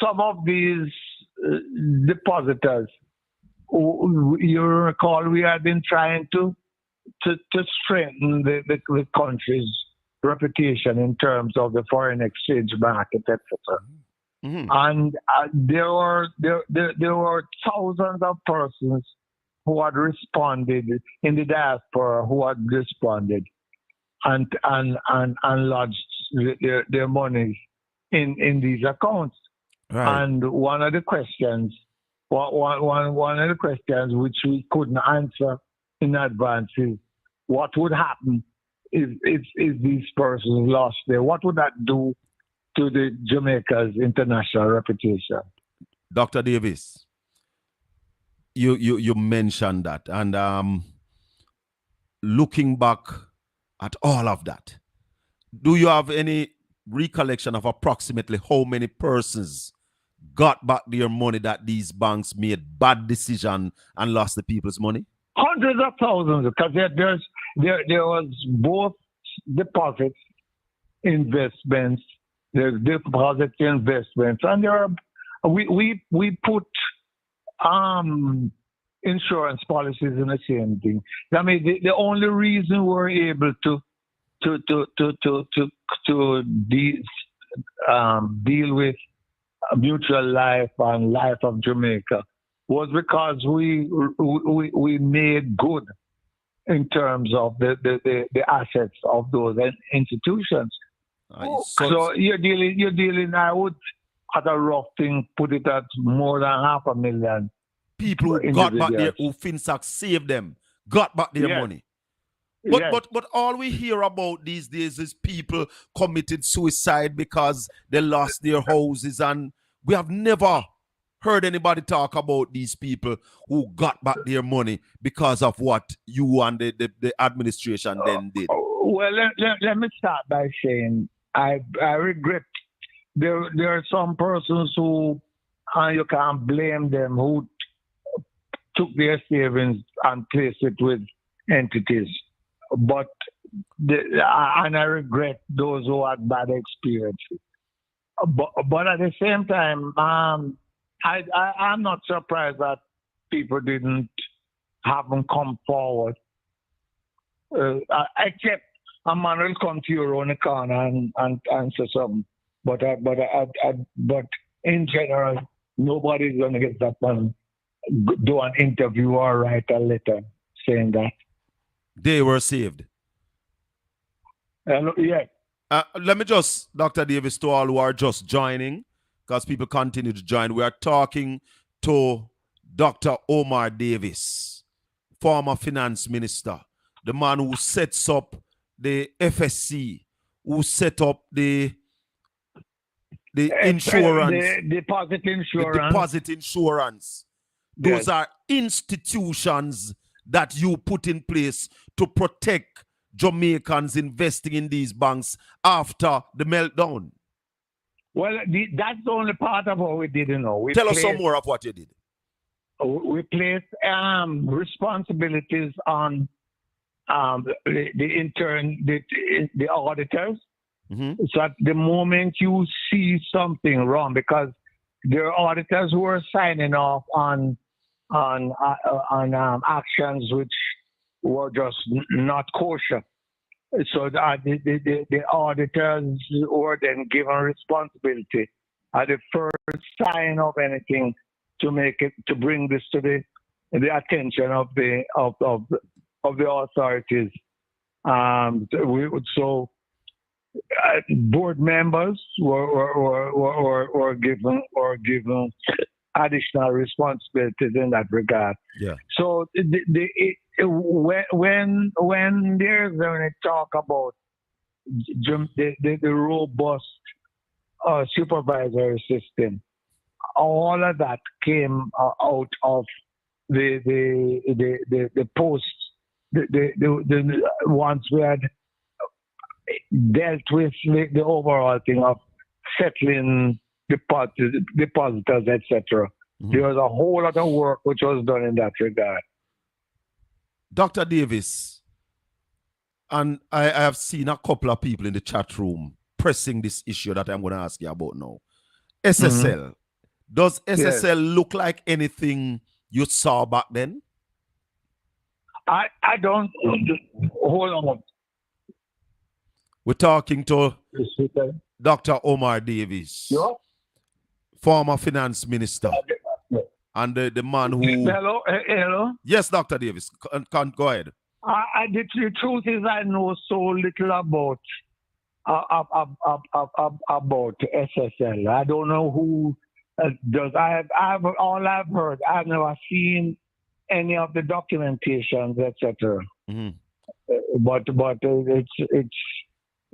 Some of these depositors, you recall, we had been trying to strengthen the country's reputation in terms of the foreign exchange market, etc. Mm-hmm. And there were thousands of persons who had responded in the diaspora, who had responded and lodged their money in these accounts. Right. And one of the questions which we couldn't answer in advance is, what would happen if these persons lost there? What would that do to the Jamaica's international reputation? Dr. Davis, you mentioned that, and looking back at all of that, do you have any recollection of approximately how many persons got back their money that these banks made bad decision and lost the people's money? Hundreds of thousands, because there was both deposits, investments, there's deposits, investments, and we put insurance policies in the same thing. I mean, the only reason we're able to deal with Mutual Life and Life of Jamaica was because we made good in terms of the assets of those institutions. So you're dealing. I would, at a rough thing, put it at more than 500,000 people who got back there, who FINSAC saved them, got back their money. But all we hear about these days is people committed suicide because they lost their houses, and we have never heard anybody talk about these people who got back their money because of what you and the administration then did. Well, let me start by saying I regret there are some persons who, and you can't blame them, who took their savings and placed it with entities. But and I regret those who had bad experiences. But at the same time, I'm not surprised that people didn't have them come forward. Except a man will come to you around the corner and answer something. But in general, nobody's going to get that one, do an interview or write a letter saying that. They were saved. Yeah. Let me just, Dr. Davis, to all who are just joining, because people continue to join, we are talking to Dr. Omar Davis, former finance minister, the man who sets up the FSC, who set up the insurance. The deposit insurance. The deposit insurance. Those are institutions that you put in place to protect Jamaicans investing in these banks after the meltdown. Well, that's the only part of what we did, Tell us some more of what you did. We placed responsibilities on the auditors. Mm-hmm. So at the moment you see something wrong, because there are auditors who are signing off on actions which were just not kosher. So the auditors were then given responsibility at the first sign of anything to bring this to the attention of the authorities. Board members were given additional responsibilities in that regard. Yeah. So when there's going to talk about the robust supervisory system, all of that came out of the posts, the ones we had dealt with the overall thing of settling depositors, etc. Mm-hmm. There was a whole lot of work which was done in that regard. Dr. Davis, and I have seen a couple of people in the chat room pressing this issue that I'm going to ask you about now. SSL. Mm-hmm. Does SSL look like anything you saw back then? I don't. Hold on. We're talking to Dr. Omar Davis, former finance minister, and the man who... Hello? Yes, Dr. Davis, go ahead. The truth is I know so little about SSL. I don't know who does. All I've heard, I've never seen any of the documentations, etc. Mm-hmm. But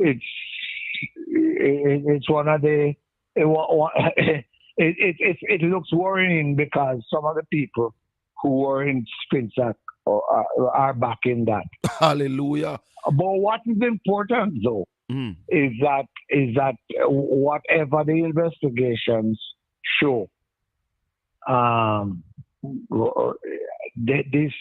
it's one of the it looks worrying because some of the people who were in FINSAC are back in that. Hallelujah. But what is important though is that whatever the investigations show, these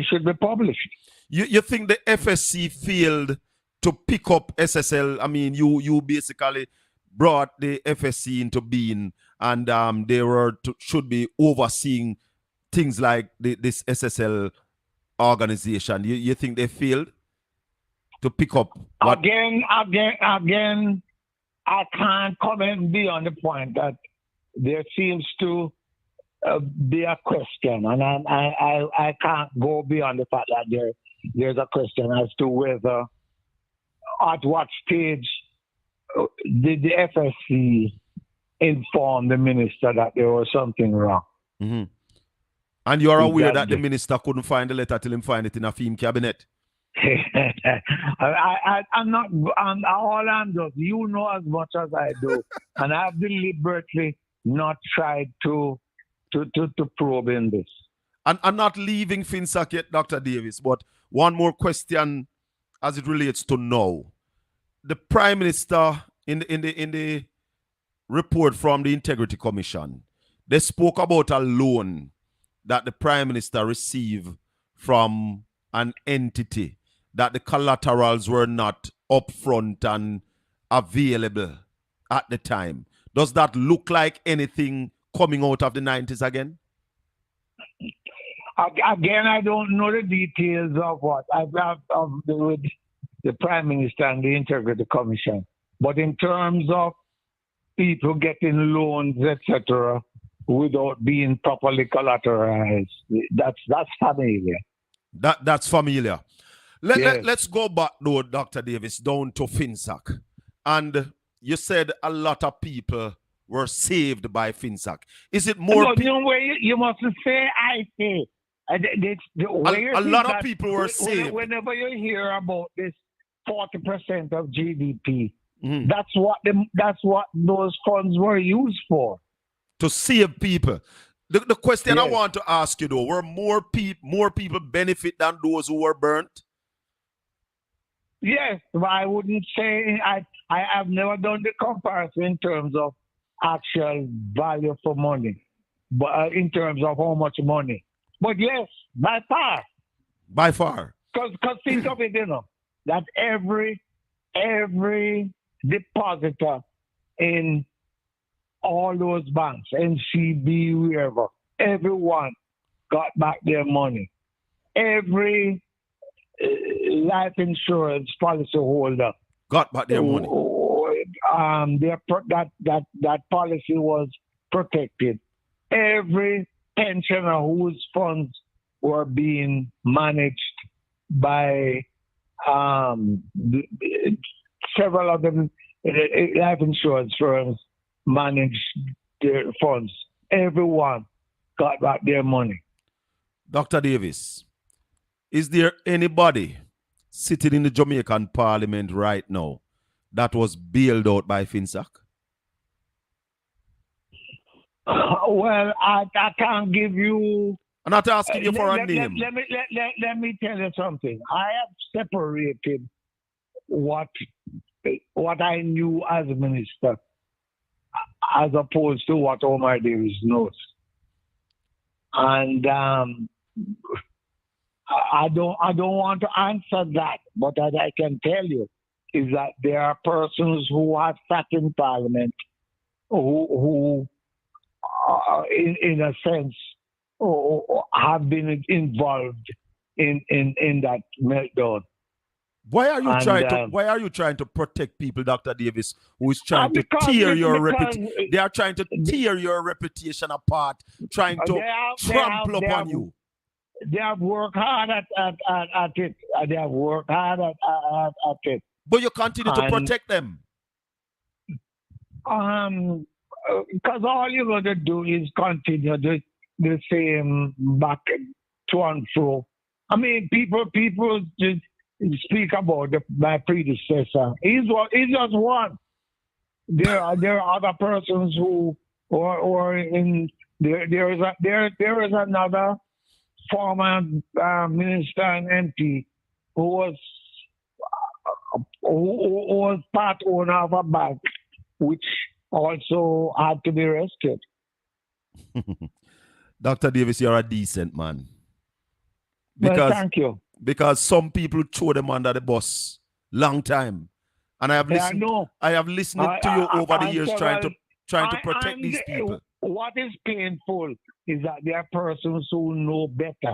should be published. You think the FSC failed to pick up SSL? I mean, you basically brought the FSC into being, and they should be overseeing things like this SSL organization. You think they failed to pick up? Again, I can't comment beyond the point that there seems to be a question, and I can't go beyond the fact that there's a question as to whether, at what stage did the FSC inform the minister that there was something wrong? Mm-hmm. And you are aware that the Exactly. minister couldn't find the letter till him find it in a FEMA cabinet? I'm not. All I'm just. You know as much as I do, and I've deliberately not tried to probe in this. And I'm not leaving FINSAC yet, Dr. Davis, but one more question as it relates to now. The Prime Minister in the report from the Integrity Commission, they spoke about a loan that the Prime Minister received from an entity, that the collaterals were not upfront and available at the time. Does that look like anything coming out of the 90s again? Again, I don't know the details of what of the Prime Minister and the Integrity Commission. But in terms of people getting loans, etc., without being properly collateralized, that's familiar. That's familiar. Yes. Let's go back, though, Dr. Davis, down to FINSAC. And you said a lot of people were saved by FINSAC. Is it more people? No, you mustn't say I say. A lot of people were saved. Whenever you hear about this 40% of GDP, Mm-hmm. that's what those funds were used for. To save people. The question Yes. I want to ask you, though, were more people benefit than those who were burnt? Yes, but I wouldn't say I have never done the comparison in terms of actual value for money, but in terms of how much money. But yes, by far. By far. Because think of it, that every depositor in all those banks, NCB, wherever, everyone got back their money. Every life insurance policy holder Got back their money. That policy was protected. Every pensioner whose funds were being managed by several of them life insurance firms managed their funds. Everyone got back their money. Dr. Davis, is there anybody sitting in the Jamaican Parliament right now that was bailed out by FINSAC? Well, I can't give you. I'm not asking you for a name. Let me tell you something. I have separated what I knew as a minister as opposed to what Omar Davis knows. And I don't want to answer that, but what I can tell you is that there are persons who have sat in Parliament who in a sense, have been involved in that meltdown. Why are you trying to protect people, Dr. Davis, who is trying to tear your reputation? They are trying to tear your reputation apart, trying to trample upon you. They have worked hard at it. They have worked hard at it. But you continue to protect them. Because all you're going to do is continue the same back to and fro. I mean, people just speak about my predecessor. He's just one. There are other persons who or in there is another former minister and MP who was part owner of a bank, which also had to be rescued. Dr. Davis, you're a decent man. Well, thank you. Because some people throw them under the bus long time. And I have listened to you over the years trying to protect these people. What is painful is that there are persons who know better,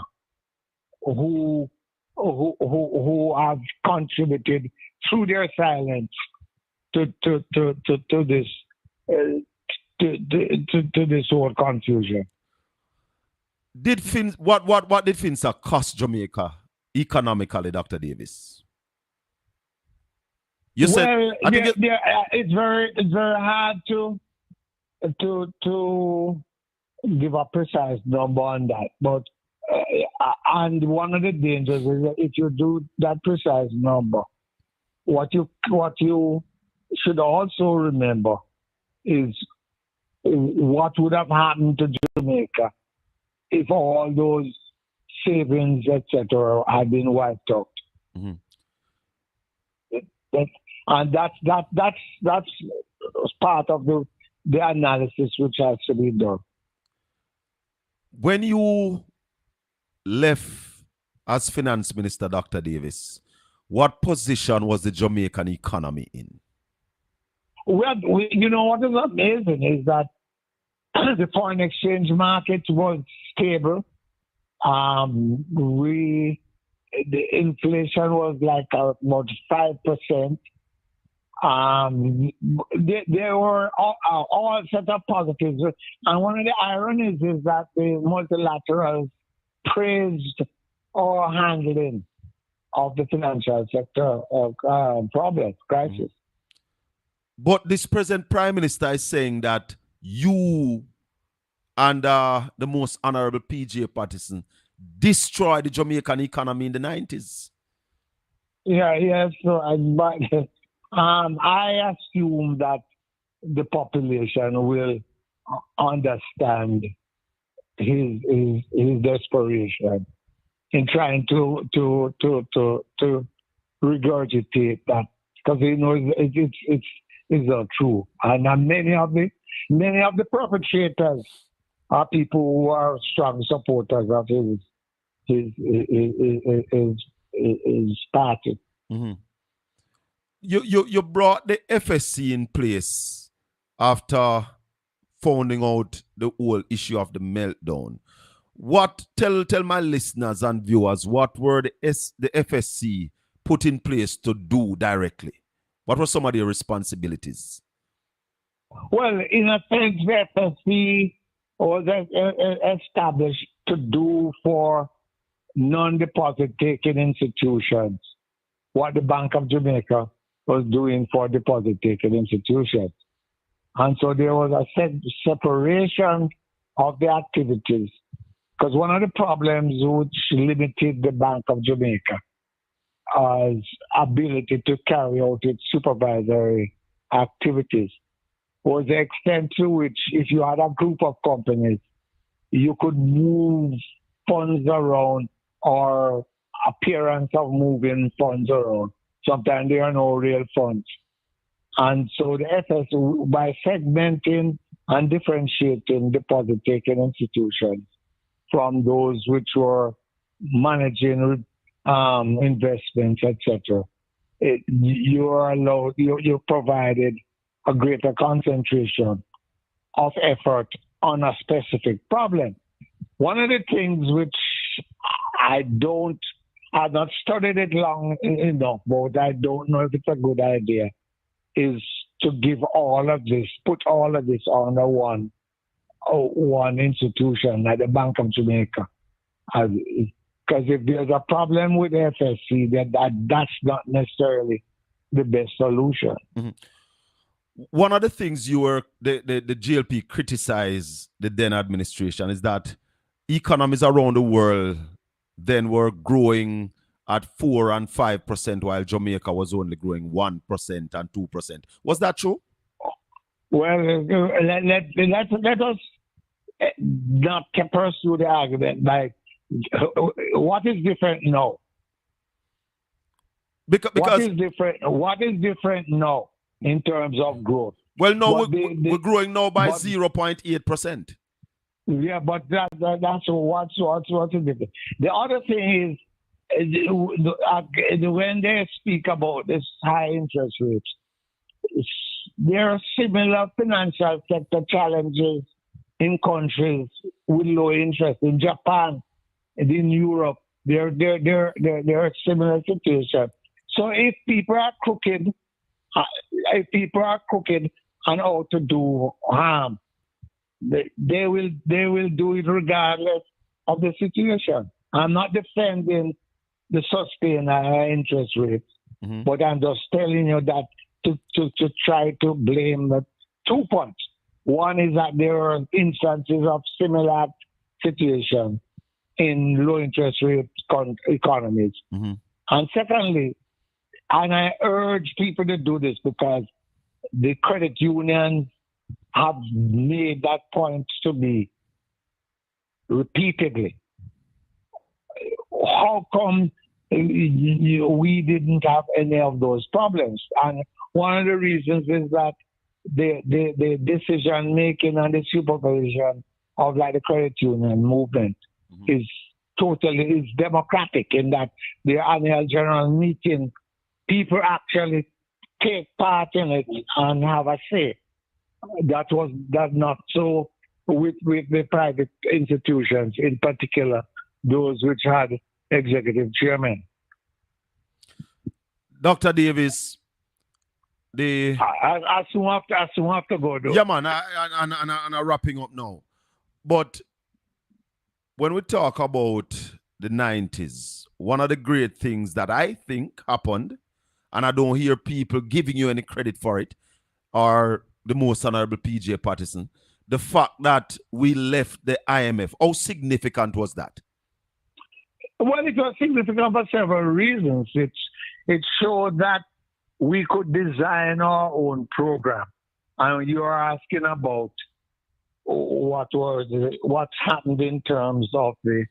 who have contributed through their silence to this whole confusion. What did FINSAC cost Jamaica economically, Dr. Davis? You said I think it's very hard to give a precise number on that. But and one of the dangers is that if you do that precise number, what you should also remember is what would have happened to Jamaica if all those savings, etc., had been wiped out. Mhm. And that's part of the analysis which has to be done. When you left as finance minister, Dr. Davis, what position was the Jamaican economy in? Well, you know what is amazing is that the foreign exchange market was stable. The inflation was like about 5%. There were all set of positives. And one of the ironies is that the multilaterals praised our handling of the financial sector problems, crisis. But this present prime minister is saying that you and the most honorable PJ Patterson destroyed the Jamaican economy in the 90s. Yeah. So I assume that the population will understand his desperation in trying to regurgitate that, because he knows it's not true. And many of the perpetrators are people who are strong supporters of his party. Mm-hmm. You brought the FSC in place after finding out the whole issue of the meltdown. What tell my listeners and viewers what were the FSC put in place to do directly? What were some of their responsibilities? Well, in a sense, the FSC was established to do for non-deposit taking institutions what the Bank of Jamaica was doing for deposit taking institutions. And so there was a separation of the activities, because one of the problems which limited the Bank of Jamaica's ability to carry out its supervisory activities was the extent to which, if you had a group of companies, you could move funds around or appearance of moving funds around. Sometimes there are no real funds. And so the FSC, by segmenting and differentiating deposit-taking institutions from those which were managing investments, etc., you provided a greater concentration of effort on a specific problem. One of the things which I've not studied it long enough, but I don't know if it's a good idea, is to give put all of this under one institution, like the Bank of Jamaica. Because if there's a problem with the FSC, that's not necessarily the best solution. Mm-hmm. One of the things the GLP criticized the then administration is that economies around the world then were growing at 4 and 5%, while Jamaica was only growing 1% and 2%. Was that true? Well, let us not pursue the argument by what is different now. Because what is different now in terms of growth? Well, no, we're growing now by 0.8%. Yeah, but that's what's different. The other thing is when they speak about this high interest rates, there are similar financial sector challenges in countries with low interest. In Japan and in Europe, there are similar situations. So if people are crooked, and out to do harm, they will do it regardless of the situation. I'm not defending the sustained high interest rates, But I'm just telling you that to try to blame the 2 points. One is that there are instances of similar situation in low interest rate economies. And secondly, and I urge people to do this because the credit unions have made that point to me repeatedly. How come we didn't have any of those problems? And one of the reasons is that the decision making and the supervision of like the credit union movement is democratic in that the annual general meeting, people actually take part in it and have a say. That's not so with the private institutions, in particular those which had executive chairman. Dr. Davis, I soon have to go though. Yeah, man, I'm wrapping up now. But when we talk about the 90s, one of the great things that I think happened, and I don't hear people giving you any credit for it, are the most honorable PJ Patterson, the fact that we left the IMF. How significant was that? Well, it was significant for several reasons. It showed that we could design our own program. And you are asking about what's happened in terms of the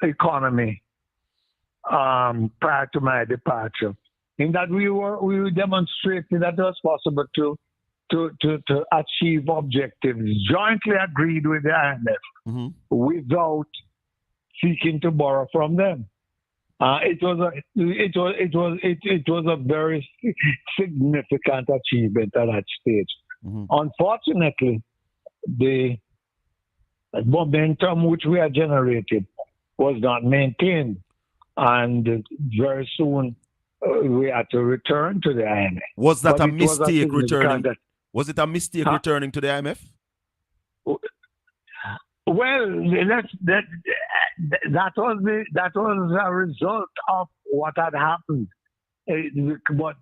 economy prior to my departure. In that we demonstrated that it was possible to achieve objectives jointly agreed with the IMF without seeking to borrow from them. It was a very significant achievement at that stage. Unfortunately, the momentum which we had generated was not maintained, and very soon we had to return to the IMF. Was that a mistake returning? Was it a mistake returning to the IMF? Well, that was a result of what had happened. But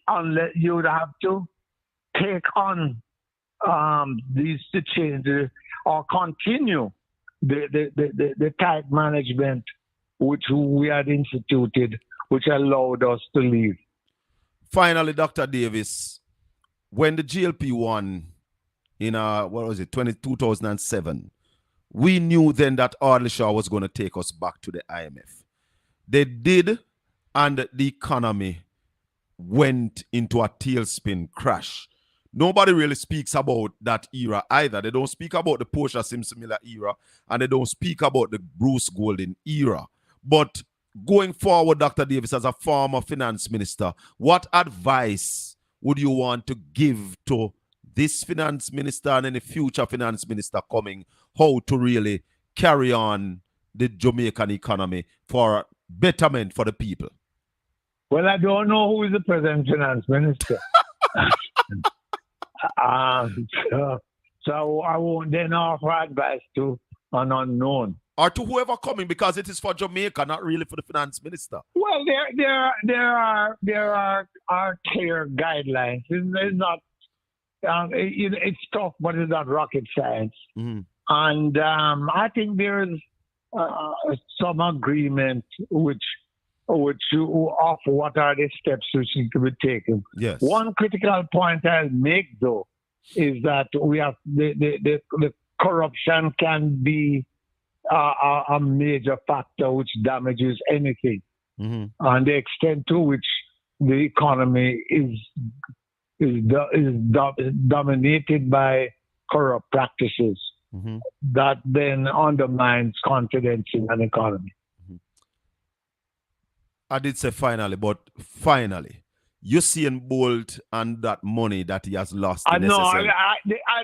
unless you would have to take on these to change or continue the tight management which we had instituted, which allowed us to leave. Finally, Dr. Davis, when the GLP-1 in 2007, we knew then that Ardlishaw was going to take us back to the IMF. They did, and the economy went into a tailspin crash. Nobody really speaks about that era either. They don't speak about the Portia Simpson-Miller era, and they don't speak about the Bruce Golding era. But going forward, Dr. Davis, as a former finance minister, what advice would you want to give to this finance minister and any future finance minister coming, how to really carry on the Jamaican economy for betterment for the people? Well, I don't know who is the present finance minister. So I won't then offer advice to an unknown. Or to whoever coming, because it is for Jamaica, not really for the finance minister. Well, there are clear guidelines. It's not. It's tough, but it's not rocket science. And I think there's some agreement which of what are the steps which need to be taken. Yes. One critical point I'll make though is that we have the corruption can be a major factor which damages anything, and the extent to which the economy is dominated by corrupt practices, that then undermines confidence in an economy. I did say finally, but finally, you seeing Bolt and that money that he has lost in SSL.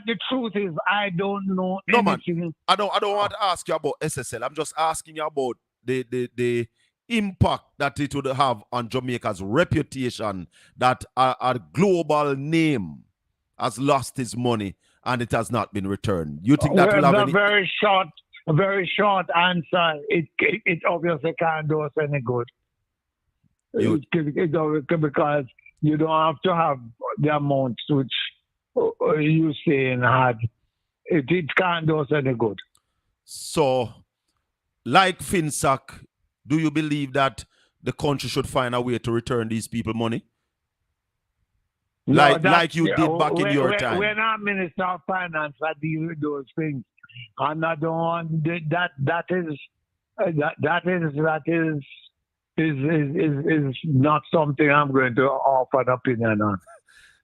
The truth is, I don't know anything. Man, I don't want to ask you about SSL. I'm just asking you about the impact that it would have on Jamaica's reputation, that a global name has lost his money and it has not been returned. You think that will have any... A very short answer. It obviously can't do us any good. Because you don't have to have the amounts which you saying had. It can't do us any good. So, like FINSAC, do you believe that the country should find a way to return these people money? No, like you did back in your time. When I'm Minister of Finance, I deal with those things, and I don't want that is not something I'm going to offer an opinion on.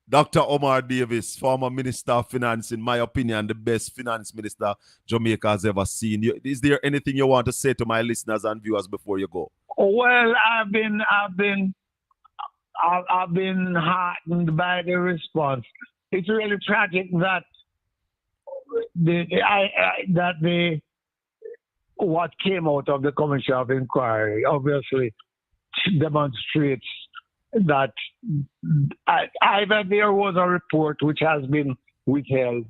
Dr. Omar Davis, former Minister of Finance, in my opinion, the best finance minister Jamaica has ever seen. Is there anything you want to say to my listeners and viewers before you go? Well, I've been heartened by the response. It's really tragic that what came out of the Commission of Inquiry obviously demonstrates that either there was a report which has been withheld,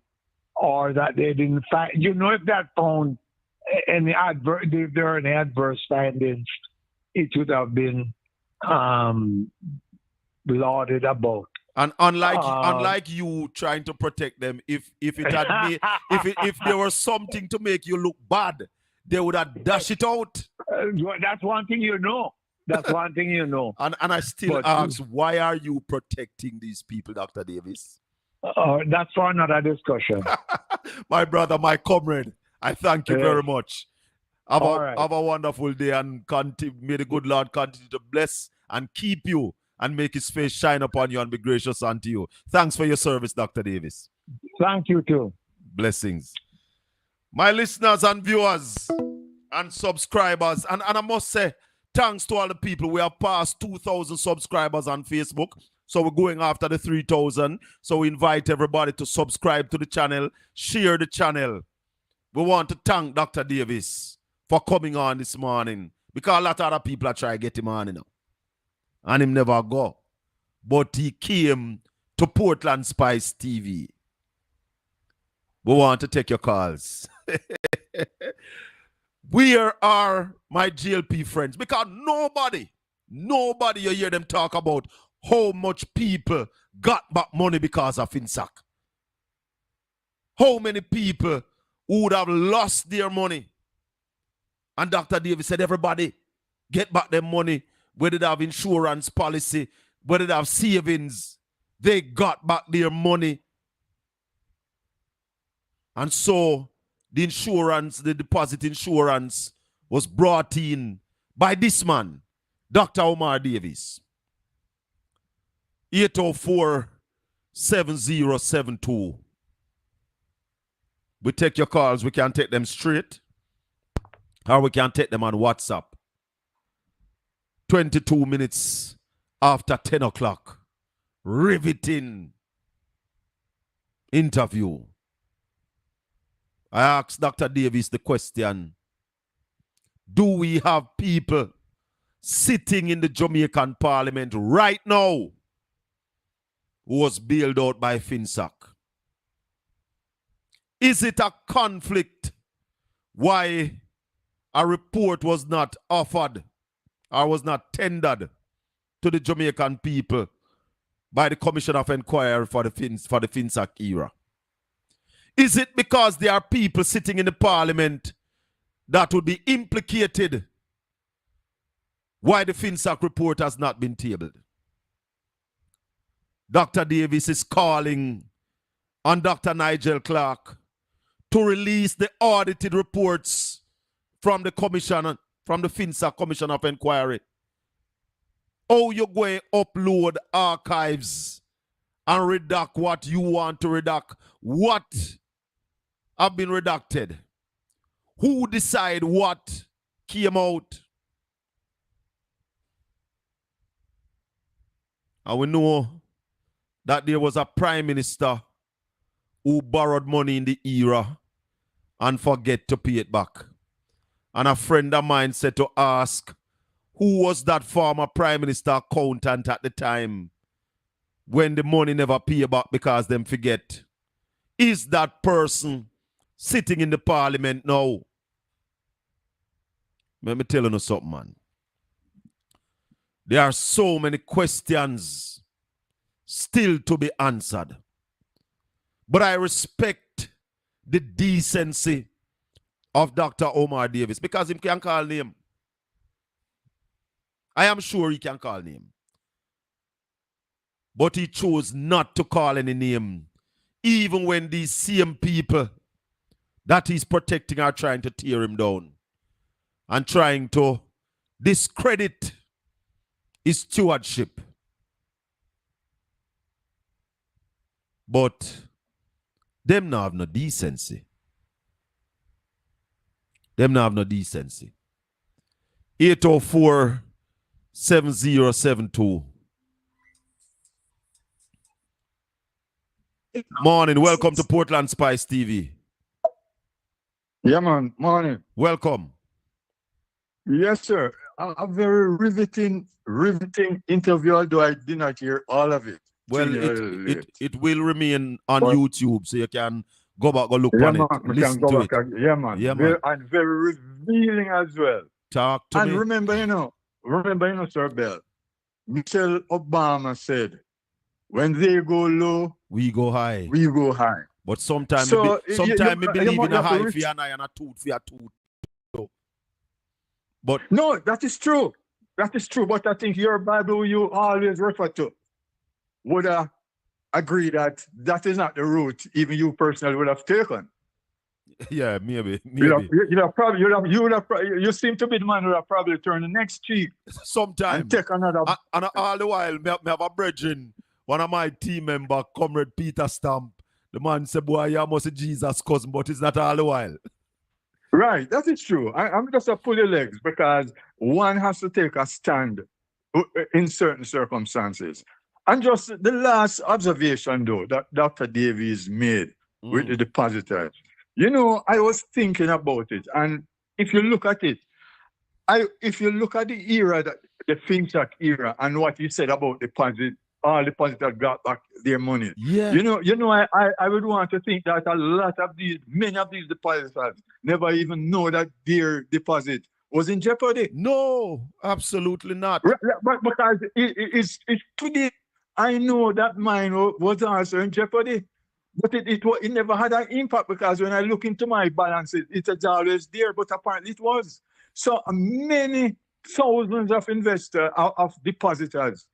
or that they didn't find. If that found any if there are any adverse findings, it would have been lauded about. And unlike you trying to protect them, if it had made, if there was something to make you look bad, they would have dashed it out. That's one thing you know. That's one thing you know. And I still ask, why are you protecting these people, Dr. Davis? That's for another discussion. My brother, my comrade, I thank you very much. Have a wonderful day, and may the good Lord continue to bless and keep you and make his face shine upon you and be gracious unto you. Thanks for your service, Dr. Davis. Thank you too. Blessings. My listeners and viewers and subscribers, and I must say, thanks to all the people. We have passed 2,000 subscribers on Facebook. So we're going after the 3,000. So we invite everybody to subscribe to the channel, share the channel. We want to thank Dr. Davis for coming on this morning, because a lot of other people are trying to get him on, and him never go. But he came to Portland Spice TV. We want to take your calls. Where are my GLP friends? Because nobody you hear them talk about how much people got back money because of FINSAC. How many people would have lost their money? And Dr. Davis said everybody get back their money, whether they have insurance policy, whether they have savings, they got back their money. And so the deposit insurance was brought in by this man, Dr. Omar Davis. 804-7072. We take your calls. We can take them straight, or we can take them on WhatsApp. 22 minutes after 10 o'clock. Riveting interview. I asked Dr. Davis the question, do we have people sitting in the Jamaican Parliament right now who was bailed out by FINSAC? Is it a conflict why a report was not offered or was not tendered to the Jamaican people by the Commission of Inquiry for the FINSAC era? Is it because there are people sitting in the Parliament that would be implicated why the FINSAC report has not been tabled? Dr. Davis is calling on Dr. Nigel Clark to release the audited reports from the Commission, from the FINSAC Commission of Inquiry. How you going to upload archives and redact what you want to redact? What have been redacted? Who decide what came out? And we know that there was a prime minister who borrowed money in the era and forget to pay it back. And a friend of mine said to ask, who was that former prime minister accountant at the time when the money never paid back because them forget? Is that person sitting in the Parliament now? Let me tell you something, man. There are so many questions still to be answered. But I respect the decency of Dr. Omar Davis because he can call name. I am sure he can call name. But he chose not to call any name, even when these same people that he's protecting are trying to tear him down and trying to discredit his stewardship. But them not have no decency. Them not have no decency. 804-7072. Morning. Welcome to Portland Spice TV. Yeah, man. Morning. Welcome. Yes, sir. A very riveting interview, although I did not hear all of it. Well, it will remain on YouTube, so you can go back and look on it. Listen to it. Yeah, man. And very revealing as well. Talk to me. And remember, Sir Bell, Michelle Obama said, when they go low, we go high. We go high. But sometimes we believe in a high for your eye and a tooth for your tooth. But no, that is true. That is true. But I think your Bible you always refer to would agree that that is not the route even you personally would have taken. Yeah, maybe. You seem to be the man who would have probably turned the next cheek. Sometime. And take another. And all the while, me have a brethren, one of my team member, Comrade Peter Stamp. The man said, boy, you must be Jesus' cousin, but it's not all the while. Right, that is true. I'm just a pull your legs because one has to take a stand in certain circumstances. And just the last observation, though, that Dr. Davies made with the depositors. You know, I was thinking about it. And if you look at it, if you look at the era, the FINSAC era, and what he said about deposit, all depositors got back their money. Yeah. You know, I would want to think that many of these depositors never even know that their deposit was in jeopardy. No, absolutely not. But because it's today, I know that mine was also in jeopardy. But it never had an impact because when I look into my balances, it is always there, but apparently it was. So many thousands of investors, of depositors,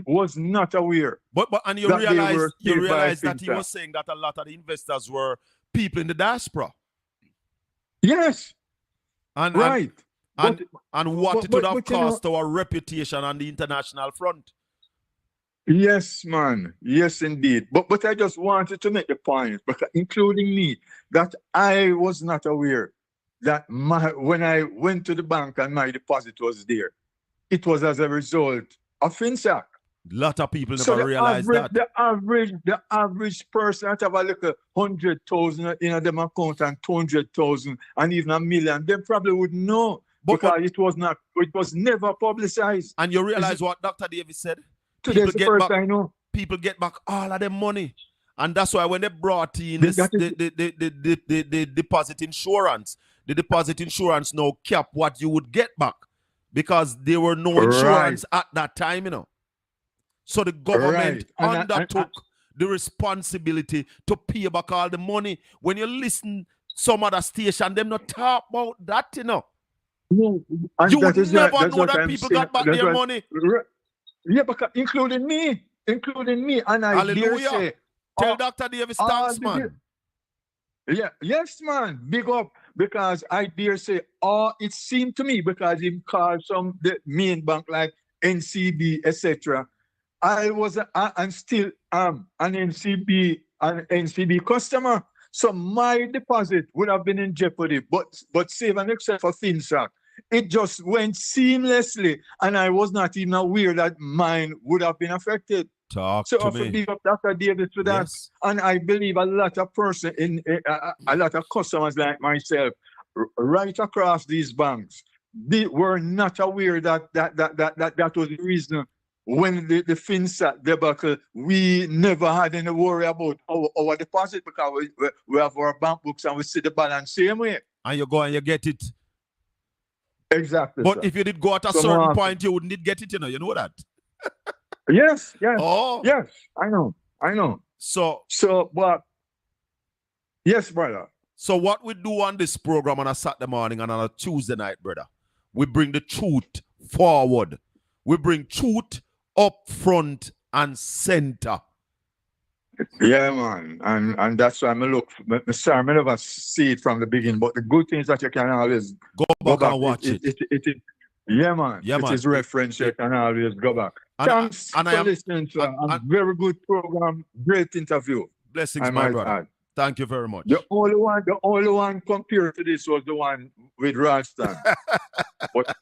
was not aware. But you realize that he was saying that a lot of the investors were people in the diaspora. Yes. And right. And what it would have cost our reputation on the international front. Yes, man. Yes, indeed. But I just wanted to make the point, because including me, that I was not aware that when I went to the bank and my deposit was there, it was as a result of FINSAC. A lot of people never realize that. The average person that have a little 100,000 in them account and 200,000 and even a million, they probably would know because it was never publicized. And you realize what Dr. Davis said? Today's the first I know. People get back all of their money. And that's why when they brought in the deposit insurance, the deposit insurance now cap what you would get back because there were no insurance at that time, you know. So the government undertook the responsibility to pay back all the money. When you listen some other station, them not talk about that, you know. No, you would never know that people got back their money. Yeah, because including me, and I dare say, tell Dr. Davis thanks, man. Yeah, yes, man, big up, because I dare say, it seemed to me, because he called some the main bank like NCB, etc. I was and still am an NCB customer, so my deposit would have been in jeopardy. But save and except for FINSAC, it just went seamlessly, and I was not even aware that mine would have been affected. Talk to me. I big up Dr. Davis for that. Yes. And I believe a lot of a lot of customers like myself, right across these banks, they were not aware that was the reason when the FINSAC debacle, we never had any worry about our deposit because we have our bank books and we see the balance same way. And you go and you get it. Exactly. But sir. if you did go at a Come certain on. point, you wouldn't get it, you know that. Yes. Oh. Yes. I know. So But yes, brother. So what we do on this program on a Saturday morning and on a Tuesday night, brother, we bring the truth forward. We bring truth up front and center. Yeah, man. And that's why I never see it from the beginning. But the good things that you can always Go back and watch it. Yeah, man. Yeah, man. It is reference. You can always go back. And Thanks for listening to a very good program. Great interview. Blessings, my brother. Add. Thank you very much. The only one compared to this was the one with Ralston. But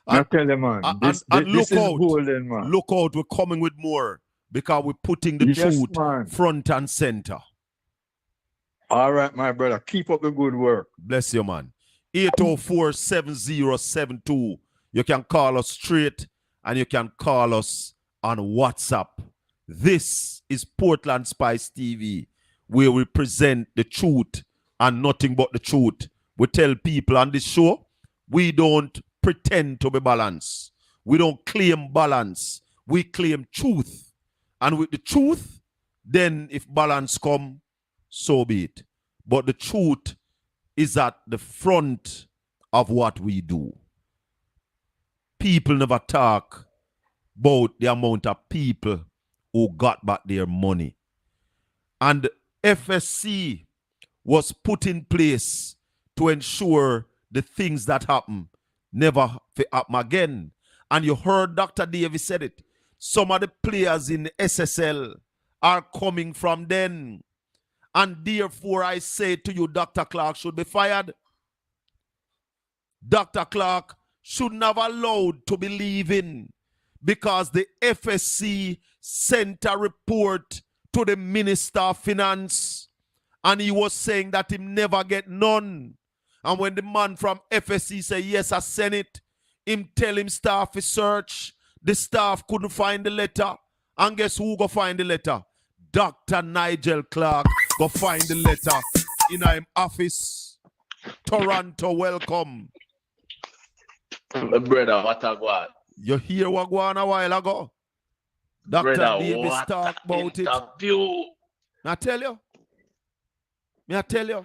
I tell you, man, this is golden, man. Look out, we're coming with more because we're putting the truth front and center. All right, my brother. Keep up the good work. Bless you, man. 804-7072. You can call us straight and you can call us on WhatsApp. This is Portland Spice TV, where we present the truth and nothing but the truth. We tell people on this show, we don't pretend to be balanced. We don't claim balance. We claim truth. And with the truth, then if balance come, so be it. But the truth is at the front of what we do. People never talk about the amount of people who got back their money. And FSC was put in place to ensure the things that happen never happen again. And you heard Dr. Davis said it. Some of the players in SSL are coming from then. And therefore I say to you, Dr. Clark should be fired. Dr. Clark should not have allowed to be leaving because the FSC sent a report to the Minister of Finance and he was saying that he never get none. And when the man from FSC say, yes, I sent it, him tell him staff is search. The staff couldn't find the letter. And guess who go find the letter? Dr. Nigel Clark go find the letter in his office. Toronto, welcome. My brother, what a go? You hear what go on a while ago? Dr. Brother, Davis talk about interview. it. I tell you.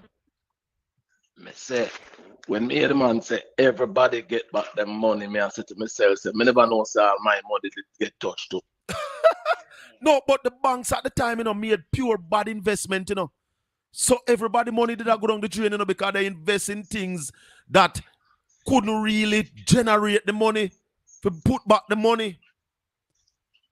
Me say, when me hear the man say everybody get back them money, me I say to myself, say, me never know say all my money get touched too. No, but the banks at the time, made pure bad investment, So everybody money did not go down the drain, because they invest in things that couldn't really generate the money to put back the money.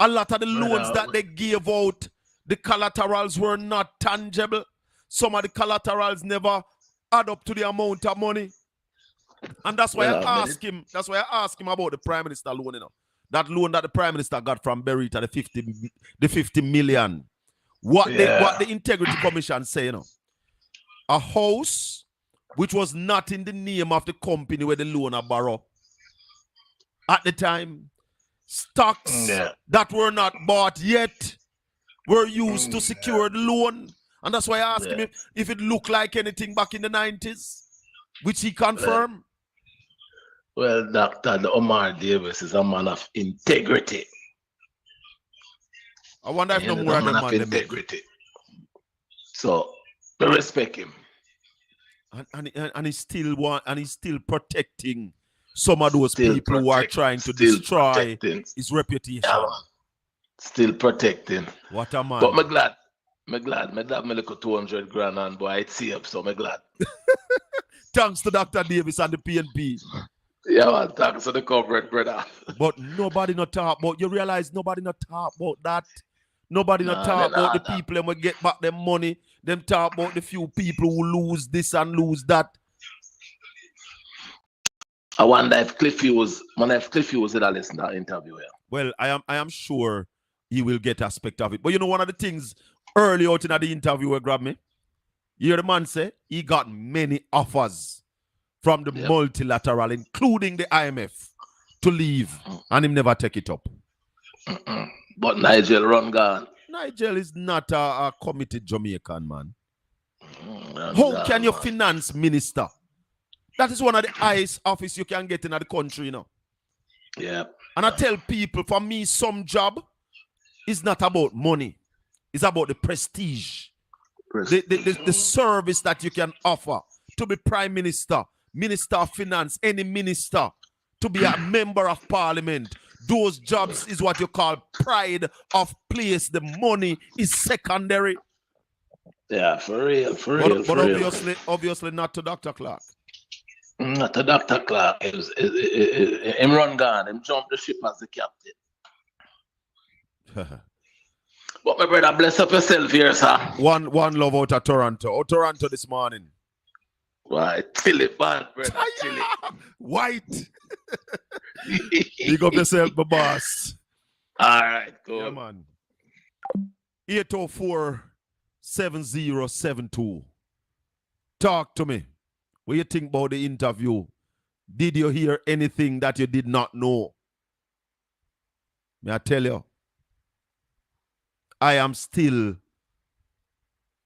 A lot of the loans that they gave out, the collaterals were not tangible. Some of the collaterals never add up to the amount of money. And that's why I ask him about the Prime Minister loan, That loan that the Prime Minister got from Berita, the 50 million. What the Integrity Commission say, a house which was not in the name of the company where the loaner borrow at the time, stocks that were not bought yet were used to secure the loan. And that's why I asked him if it looked like anything back in the 90s, which he confirmed. Well, Dr. Omar Davis is a man of integrity. I wonder if no more of integrity. So, I respect him. And he's still protecting some of those people who are trying to destroy his reputation. Yeah, still protecting. What a man. But I'm glad. Me have me look 200 grand and boy it's safe, so I'm glad. Thanks to Dr. Davis and the PNP. Yeah, man, thanks to the corporate, brother. But nobody not talk about, you realize nobody not talk about that. Nobody not talk about the people and we get back their money. Them talk about the few people who lose this and lose that. I wonder if Cliffy was in a listen to that interview. Yeah. Well, I am sure he will get aspect of it. But one of the things early out in the interview where grabbed me, you hear the man say he got many offers from the multilateral, including the IMF, to leave, and him never take it up. But Nigel run gone. Nigel is not a committed Jamaican man. How can your finance minister That is one of the highest office you can get in the country, you know. Yeah. And I tell people, for me, some job is not about money. It's about the prestige. The service that you can offer to be prime minister, minister of finance, any minister, to be a member of parliament. Those jobs is what you call pride of place. The money is secondary. Yeah, for real, But obviously not to Dr. Clark. Not to Dr. Clark. Him run gone. Him jump the ship as the captain. But my brother, bless up yourself here, sir. One love out of Toronto. Oh, Toronto this morning. Why? Chill it, man, brother. Chill it. White. Big up yourself, my boss. All right, cool. Yeah, man. 804-7072. Talk to me. What do you think about the interview? Did you hear anything that you did not know? May I tell you? I am still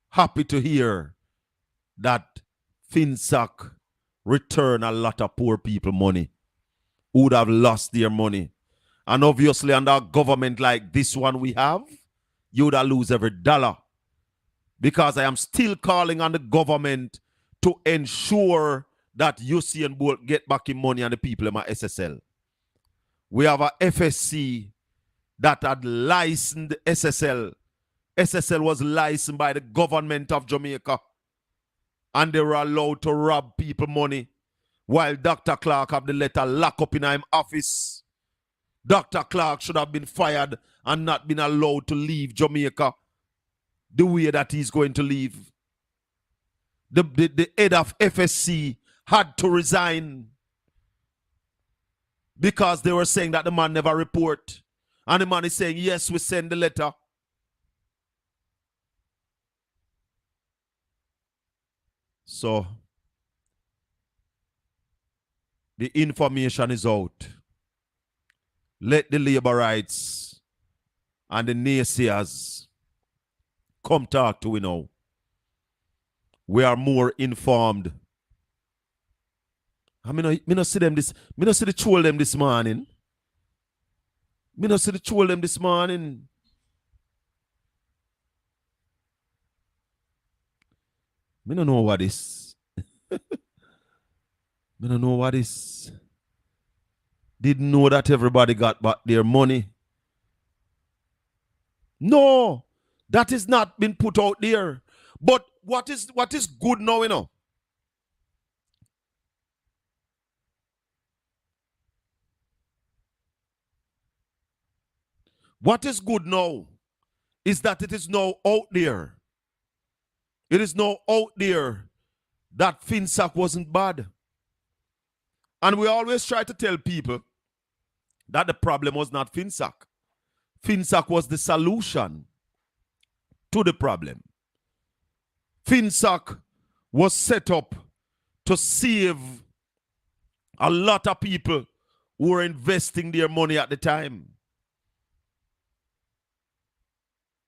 happy to hear that FINSAC return a lot of poor people money who would have lost their money. And obviously under a government like this one we have, you would have lose every dollar. Because I am still calling on the government to ensure that Usain Bolt get back in money and the people in my SSL. We have a FSC that had licensed SSL. SSL was licensed by the government of Jamaica. And they were allowed to rob people money. While Dr. Clark have the letter lock up in his office. Dr. Clark should have been fired and not been allowed to leave Jamaica the way that he's going to leave. The head of FSC had to resign because they were saying that the man never report. And the man is saying, yes, we send the letter. So, the information is out. Let the labor rights and the naysayers come talk to we now. We are more informed. I mean, I see them this. Me no see the troll them this morning. Me no see the troll them this morning. Me no know what this. Me no know what this. Didn't know that everybody got back their money. No, that is not been put out there. But what is good now, you know? What is good now is that it is now out there. It is now out there that FINSAC wasn't bad. And we always try to tell people that the problem was not FINSAC. FINSAC was the solution to the problem. FINSAC was set up to save a lot of people who were investing their money at the time.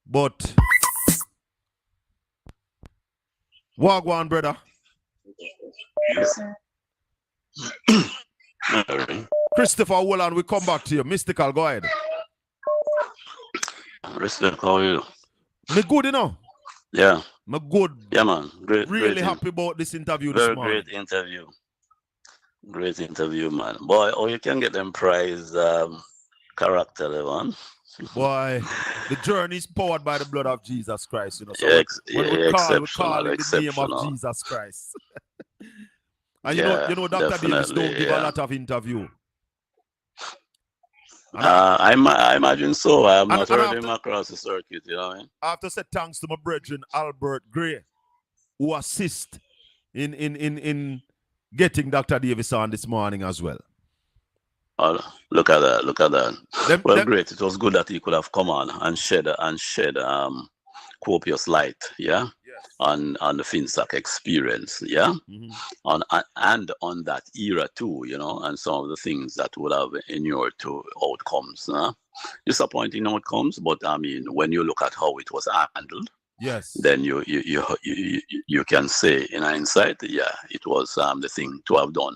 But Wagwan, brother. Christopher Wolland, we come back to you. Mystical, go ahead. Respect, how are you? Me good, you know? Yeah. Me good. Yeah, man. Really great happy about this interview Very this morning. great interview. Great interview, man. Boy, oh, you can get them prize character, man. Boy, the journey is powered by the blood of Jesus Christ, you know. So Yeah, when we call it the name exceptional. of Jesus Christ. And Yeah, you know, Dr. Davis don't definitely, give yeah. a lot of interview. I imagine so. I have not and heard him across the circuit, you know what I mean? I have to say thanks to my brethren, Albert Gray, who assist in getting Dr. Davis on this morning as well. Oh, look at that. Great. It was good that he could have come on and shed copious light, yeah, yes. on the FINSAC experience, yeah, Mm-hmm. on that era too, you know, and some of the things that would have inured to outcomes, disappointing outcomes, but I mean, when you look at how it was handled, Yes. then you can say in hindsight, yeah, it was the thing to have done.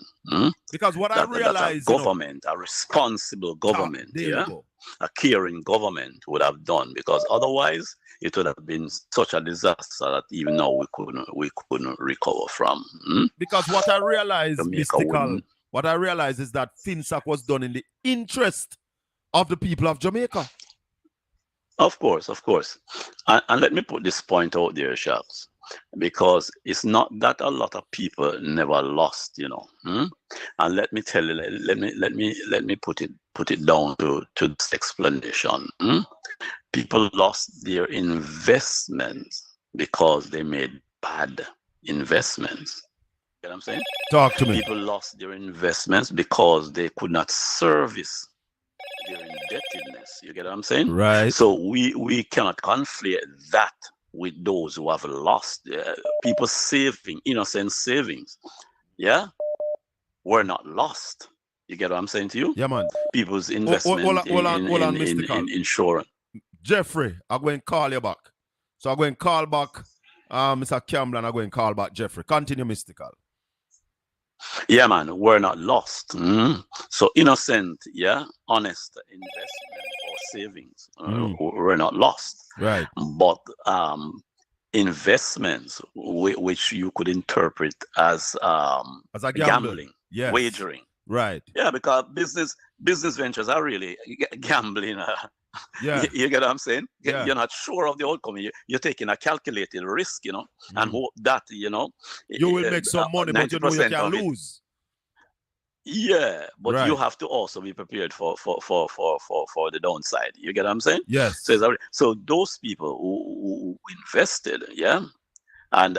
Because what I That a realize, government, a responsible government, there you go. a caring government would have done, because otherwise it would have been such a disaster that even now we couldn't recover from. Because what I realize, Jamaica mystical, wouldn't. what I realize is that FINSAC was done in the interest of the people of Jamaica. Of course. And let me put this point out there, Sharks, because it's not that a lot of people never lost, And let me tell you, let me put it down to this explanation. People lost their investments because they made bad investments. You know what I'm saying? Talk to me. People lost their investments because they could not service their indebtedness. You get what I'm saying? Right. So we cannot conflate that with those who have lost. People saving, innocent savings, were not lost. You get what I'm saying to you? Yeah, man. People's investment in insurance. Jeffrey, I'm going to call you back. So I'm going to call back Mr. Campbell, and I'm going to call back Jeffrey. Continue, mystical. Yeah, man, we're not lost. So innocent, honest investment or savings, we're not lost. Right. But investments which you could interpret as a gambling, yes. Wagering. Right. Yeah, because business ventures are really gambling. Yeah. You get what I'm saying? Yeah. You're not sure of the outcome. You're taking a calculated risk, and hope that, you will make some money, but you know you can lose. Yeah, but right. you have to also be prepared for the downside. You get what I'm saying? Yes. So those people who invested, and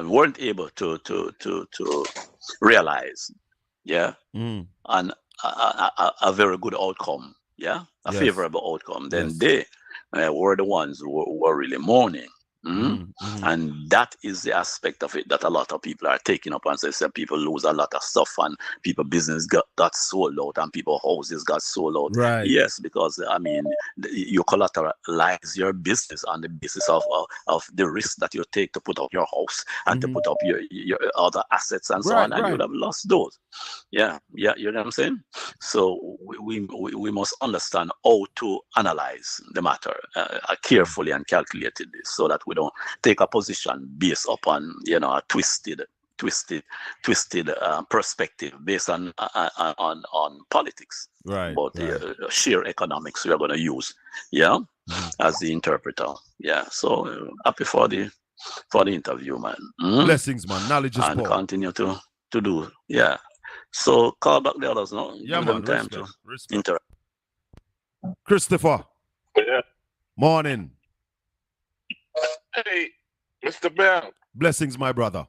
weren't able to realize, and a very good outcome, a favorable outcome, then they were the ones who were really mourning. And that is the aspect of it that a lot of people are taking up and say people lose a lot of stuff and people business got sold out and people houses got sold out. Right. Yes, because you collateralize your business on the basis of the risk that you take to put up your house and to put up your other assets and so on, and you would have lost those. Yeah, you know what I'm saying? So we must understand how to analyze the matter carefully and calculatedly, so that we don't take a position based upon a twisted perspective based on politics. Right. But sheer economics we are going to use, as the interpreter. Yeah. So happy for the interview, man. Blessings, man. Knowledge is and power. Continue to do. Yeah. So call back the others now. Yeah, Give man. them time Respect. to interact. Christopher. Yeah. Morning. Hey, Mr. Bell. Blessings, my brother.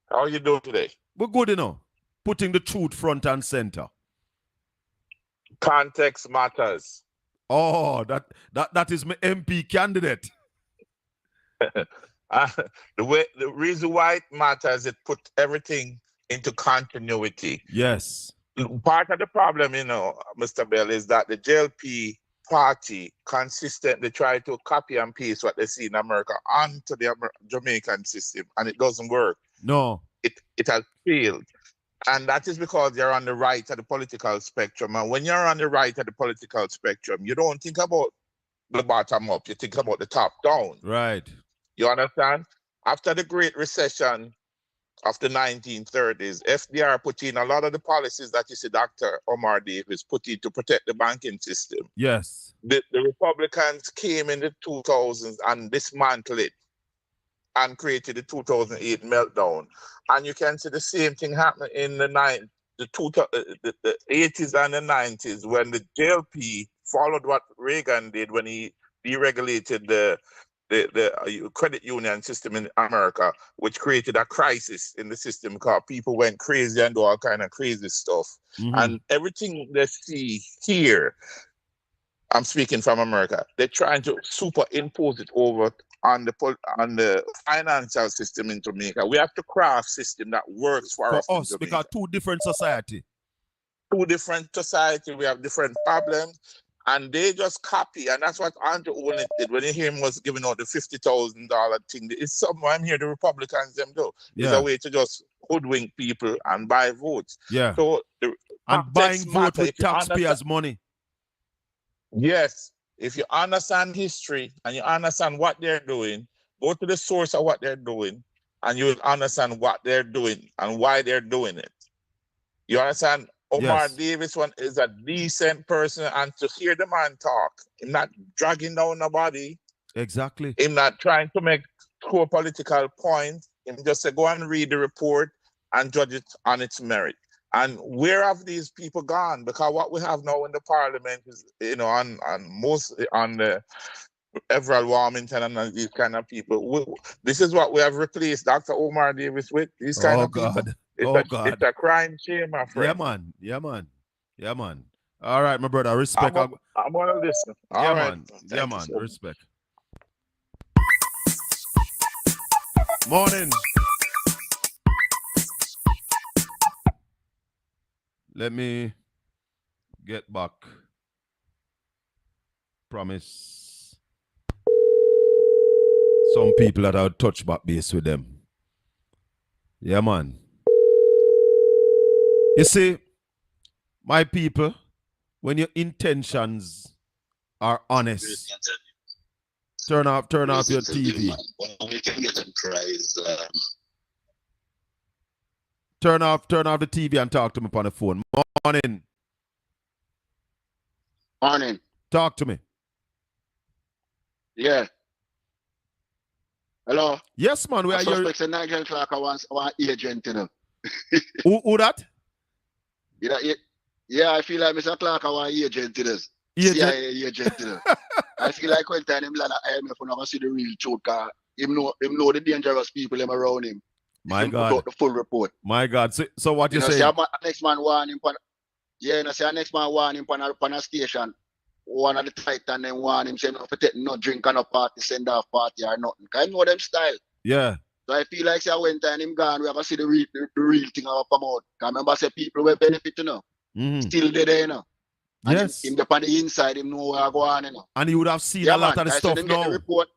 How are you doing today? We're good, putting the truth front and center. Context matters. Oh, that is my MP candidate. The reason why it matters, it put everything into continuity. Yes. Part of the problem, Mr. Bell, is that the JLP party consistently try to copy and paste what they see in America onto the Jamaican system, and it doesn't work. No. It has failed. And that is because they're on the right of the political spectrum. And when you're on the right of the political spectrum, you don't think about the bottom up, you think about the top down. Right. You understand? After the Great Recession of the 1930s, FDR put in a lot of the policies that you see Dr. Omar Davis put in to protect the banking system. Yes. The Republicans came in the 2000s and dismantled it and created the 2008 meltdown. And you can see the same thing happen in the 80s and the 90s when the JLP followed what Reagan did when he deregulated the credit union system in America, which created a crisis in the system because people went crazy and do all kind of crazy stuff. And everything they see here, I'm speaking from America, they're trying to superimpose it over on the financial system in Jamaica. We have to craft a system that works for us because two different society. Two different society, we have different problems. And they just copy, and that's what Andrew Owen did when you hear him was giving out the $50,000 thing. It's something I'm here the Republicans them do. It's a way to just hoodwink people and buy votes. Yeah. So the and buying vote with taxpayers' money. Yes. If you understand history and you understand what they're doing, go to the source of what they're doing, and you'll understand what they're doing and why they're doing it. You understand? Omar Davis one is a decent person, and to hear the man talk, him not dragging down nobody. Exactly. Him not trying to make core political points. Him just say, go and read the report and judge it on its merit. And where have these people gone? Because what we have now in the parliament is, on the Everald Warmington and these kind of people. This is what we have replaced Dr. Omar Davis with. These kind of people. It's a crime shame, my friend. Yeah, man. All right, my brother. Respect. I'm going to listen. All right. Man. Respect. Morning. Let me get back. Promise. Some people that I'll touch back base with them. Yeah, man. You see, my people, when your intentions are honest, turn off your TV. We can get a prize. Turn off the TV and talk to me on the phone. Morning. Morning. Talk to me. Yeah. Hello. Yes, man. I suspect a Nigel Clark one agent, Who that? Yeah, I feel like Mr. Clark one agent, CIA agent, I feel like when time him land at IMF when I see the real truth, cause him know the dangerous people him around him. My God. Put out the full report. My God. So what you say? Next man warn him. Next man warn him on a station. One of the Titan then warn him saying if you take no drink and no party, send off party or nothing. Cause I know them style. Yeah. So I feel like say when time him gone, we have to see the real thing of come out. Cause remember say people will benefit, Still there, And yes. Him up on the inside, him know where I go on, And he would have seen a lot of the stuff now. Get the report.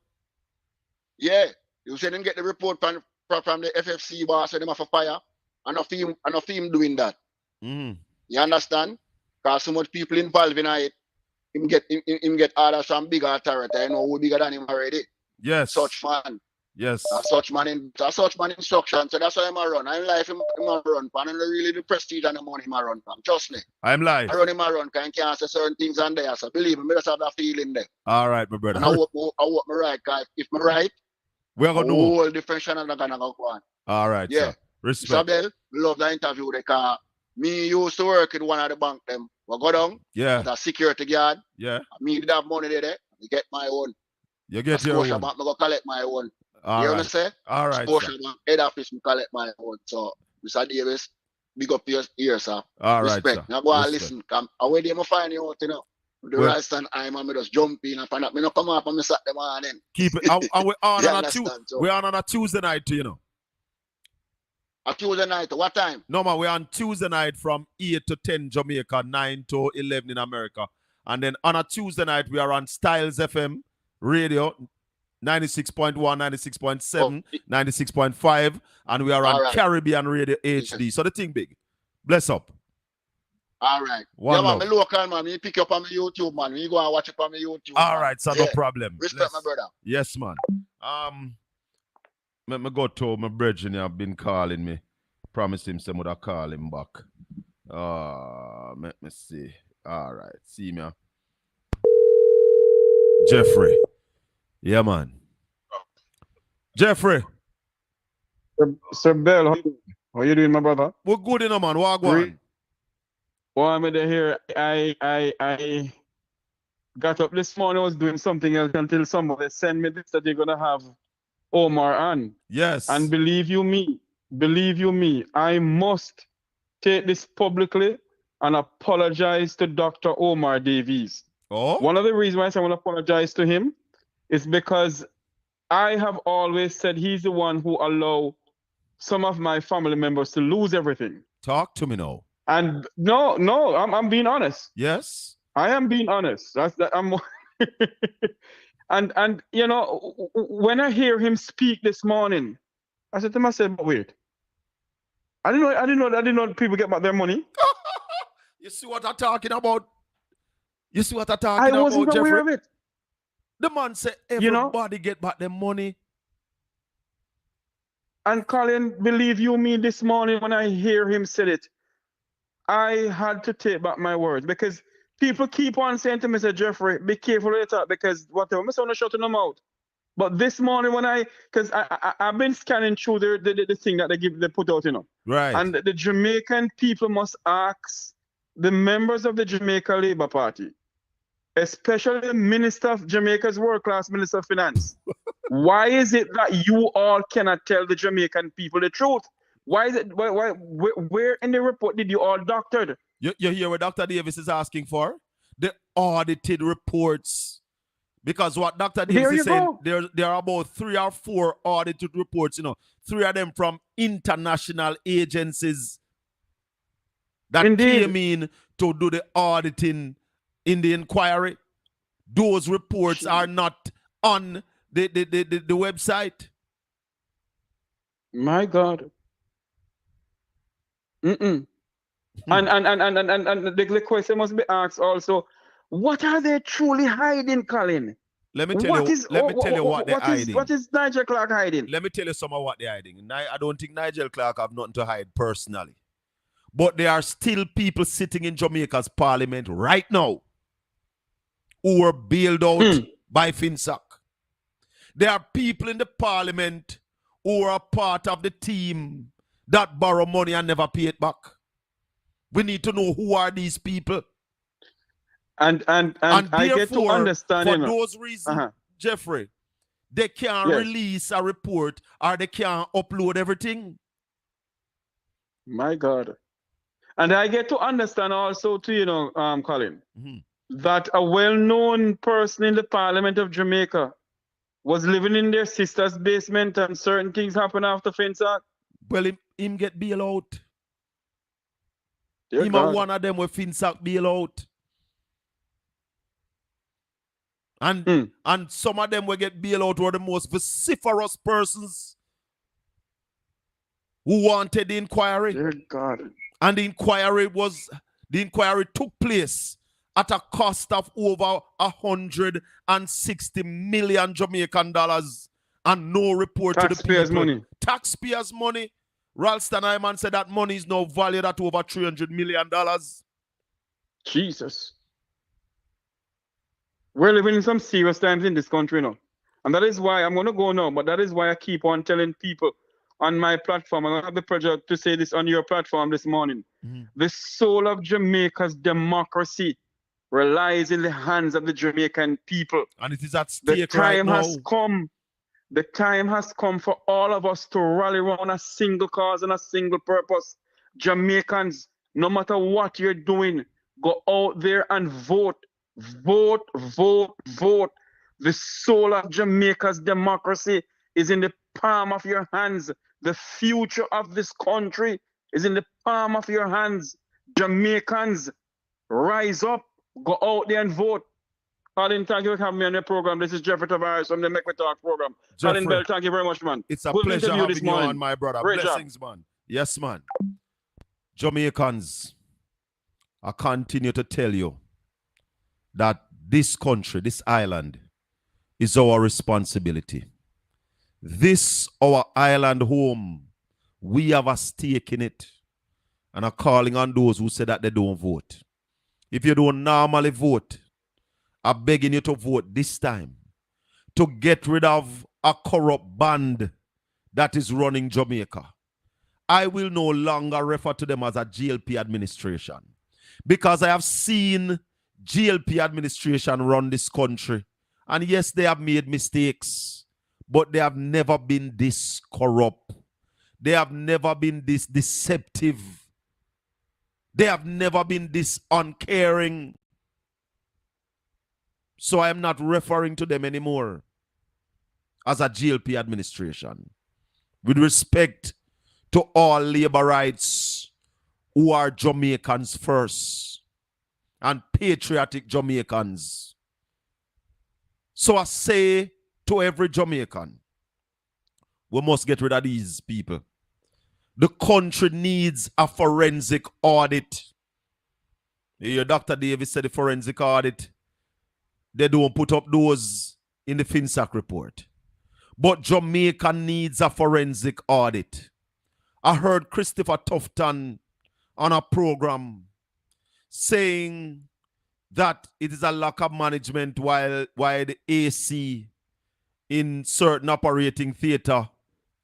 Yeah. You said him get the report from the FFC boss and them have a fire. I don't feel him doing that. You understand? Because so much people involved in it, him get orders from big authority. I know who bigger than him already. Yes. Such man. Yes. Such man instruction. So that's why I'm a run. I'm live him a run. And really the prestige and the money him a run from. Trust me. I'm live. I run him a run because I can't say certain things on there. So believe me, I just have that feeling there. All right, my brother. And I hope me right. Because if me right, we're going to know. Whole different channel gonna go on. All right, yeah. Sir. Respect. Isabel, love the interview because me used to work in one of the bank them. We go down. Yeah. The security guard. Yeah. Me did have money there. I get my own. You get your own. Bank, I go collect my own. All you right. understand? All right. Bank, head office, me collect my own. So, Mr. Davis, big up your ears, sir. All respect. right, sir. Now go and listen. Where do you find you out, The rest and I'm just jump in and find out. Me not come up and me sat them on then. Keep it. And we're on a Tuesday night, A Tuesday night, what time? No, man, we're on Tuesday night from 8 to 10 Jamaica, 9 to 11 in America. And then on a Tuesday night, we are on Styles FM radio, 96.1, 96.7, 96.5. And we are on Caribbean Radio HD. So the thing big. Bless up. All right. One man, me local, man. Me pick up on my YouTube, man. Me go and watch it on my YouTube. All right, so no problem. Respect my brother. Yes, man. Let me go to my brethren. Have been calling me. Promise him some would I call him back. Let me see. All right. See me. Jeffrey. Yeah, man. Jeffrey. Sir Bell, how you doing, my brother? We're good, man. What going? Well, I'm here. I got up this morning. I was doing something else until somebody sent me this that they're gonna have Omar on. Yes. And believe you me, I must take this publicly and apologize to Dr. Omar Davies. Oh. One of the reasons why I want to apologize to him is because I have always said he's the one who allowed some of my family members to lose everything. Talk to me now. And no, I'm being honest. Yes. I am being honest. That's that I'm and you know, when I hear him speak this morning, I said to myself, but wait, I didn't know people get back their money. You see what I'm talking about? You see what I'm I talking wasn't about, aware Jeffrey? of it. The man said You know? everybody get back their money. And Colin, believe you me, this morning when I hear him say it, I had to take back my words because people keep on saying to me, say, Jeffrey, be careful with that because whatever, I'm not shutting them out. But this morning when because I've been scanning through the thing that they put out, you know. Right. And the Jamaican people must ask the members of the Jamaica Labour Party, especially the Minister of Jamaica's world-class Minister of Finance. Why is it that you all cannot tell the Jamaican people the truth? Why is it? Where in the report did you all doctored? You hear what Dr. Davis is asking for? The audited reports. Because what Dr. Davis is saying, there are about 3 or 4 audited reports, you know, 3 of them from international agencies that came in to do the auditing in the inquiry. Those reports are not on the website. My God. And the question must be asked also, what are they truly hiding, Colin? Let me tell you what they're hiding. What is Nigel Clark hiding? Let me tell you some of what they're hiding. I don't think Nigel Clark have nothing to hide personally. But there are still people sitting in Jamaica's parliament right now who were bailed out by FINSAC. There are people in the parliament who are part of the team that borrow money and never pay it back. We need to know who are these people. And I get to understand. For those reasons, Jeffrey, they can't release a report or they can't upload everything. My God. And I get to understand also too, Colin, that a well-known person in the Parliament of Jamaica was living in their sister's basement and certain things happen after FINSAC. Well, him get bail out. Him are one of them with FINSAC bail out. And some of them will get bail out were the most vociferous persons who wanted the inquiry. Dear God. And the inquiry took place at a cost of over 160 million Jamaican dollars and no report to the people. Taxpayers' money. Taxpayers' money. Ralston Hyman said that money is now valued at over $300 million. Jesus. We're living in some serious times in this country now. And that is why I'm going to go now, but that is why I keep on telling people on my platform, I'm going to have the pleasure to say this on your platform this morning. The soul of Jamaica's democracy relies in the hands of the Jamaican people. And it is at stake The time has come for all of us to rally around a single cause and a single purpose. Jamaicans, no matter what you're doing, go out there and vote. Vote, vote, vote. The soul of Jamaica's democracy is in the palm of your hands. The future of this country is in the palm of your hands. Jamaicans, rise up, go out there and vote. Colin, thank you for having me on your program. This is Jeffrey Tavares from the Make Me Talk program. Jeffrey, Colin Bell, thank you very much, man. It's a pleasure having you on, my brother. Great Blessings, job. man. Yes, man. Jamaicans, I continue to tell you that this country, this island, is our responsibility. This, our island home, we have a stake in it. And I'm calling on those who say that they don't vote. If you don't normally vote, I'm begging you to vote this time to get rid of a corrupt band that is running Jamaica. I will no longer refer to them as a GLP administration because I have seen GLP administration run this country. And yes, they have made mistakes, but they have never been this corrupt. They have never been this deceptive. They have never been this uncaring. So I am not referring to them anymore as a GLP administration. With respect to all labor rights who are Jamaicans first. and patriotic Jamaicans. So I say to every Jamaican, we must get rid of these people. The country needs a forensic audit. Your Dr. Davis said the forensic audit, they don't put up those in the FINSAC report. But Jamaica needs a forensic audit. I heard Christopher Tufton on a program saying that it is a lack of management while the AC in certain operating theater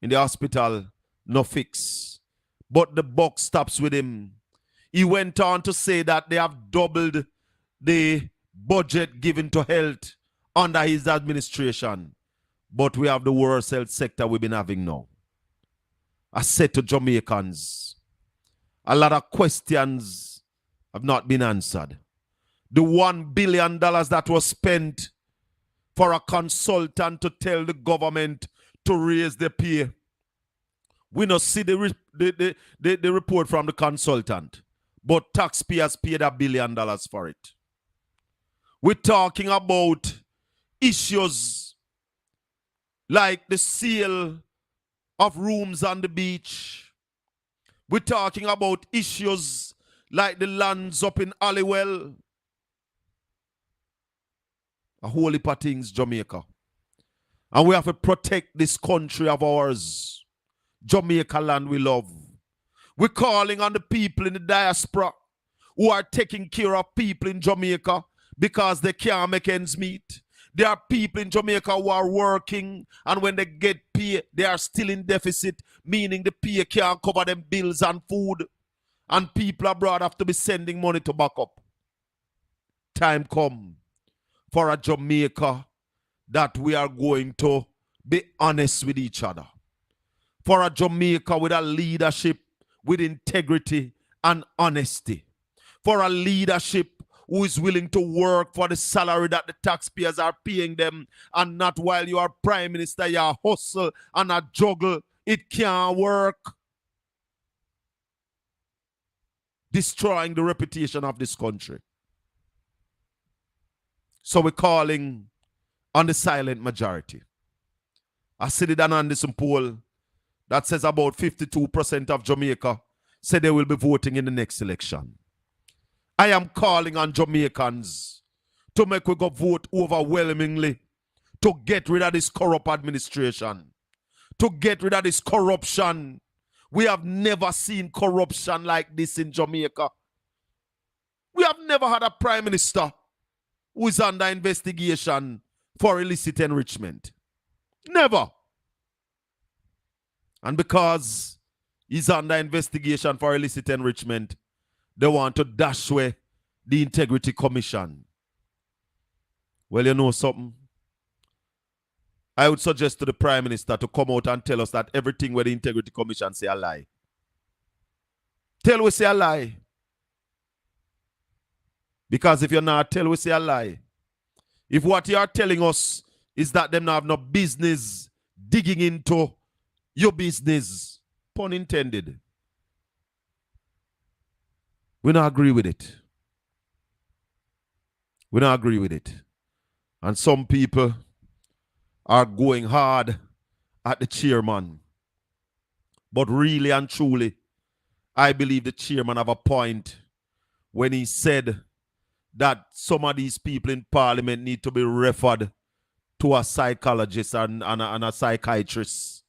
in the hospital no fix. But the buck stops with him. He went on to say that they have doubled the budget given to health under his administration. But we have the worst health sector we've been having now. I said to Jamaicans, a lot of questions have not been answered. The $1 billion that was spent for a consultant to tell the government to raise the pay. We not see the report from the consultant, but taxpayers paid $1 billion for it. We're talking about issues like the sale of rooms on the beach. We're talking about issues like the lands up in Halliwell. A whole heap of things, Jamaica. And we have to protect this country of ours. Jamaica land we love. We're calling on the people in the diaspora who are taking care of people in Jamaica because they can't make ends meet. There are people in Jamaica who are working, and when they get paid, they are still in deficit, meaning the pay can't cover them bills and food. And people abroad have to be sending money to back up. Time come for a Jamaica that we are going to be honest with each other. For a Jamaica with a leadership with integrity and honesty. For a leadership who is willing to work for the salary that the taxpayers are paying them, and not while you are prime minister, you hustle and a juggle. It can't work. Destroying the reputation of this country. So we're calling on the silent majority. I see the Dan Anderson poll that says about 52% of Jamaica say they will be voting in the next election. I am calling on Jamaicans to make we go vote overwhelmingly to get rid of this corrupt administration, to get rid of this corruption. We have never seen corruption like this in Jamaica. We have never had a prime minister who is under investigation for illicit enrichment. Never. And because he's under investigation for illicit enrichment, they want to dash away the Integrity Commission. Well, you know something? I would suggest to the Prime Minister to come out and tell us that everything where the Integrity Commission say a lie. Tell we say a lie. Because if you're not tell we say a lie. If what you are telling us is that them not have no business digging into your business, pun intended, we don't agree with it. We don't agree with it. And some people are going hard at the chairman. But really and truly, I believe the chairman have a point when he said that some of these people in parliament need to be referred to a psychologist and a psychiatrist.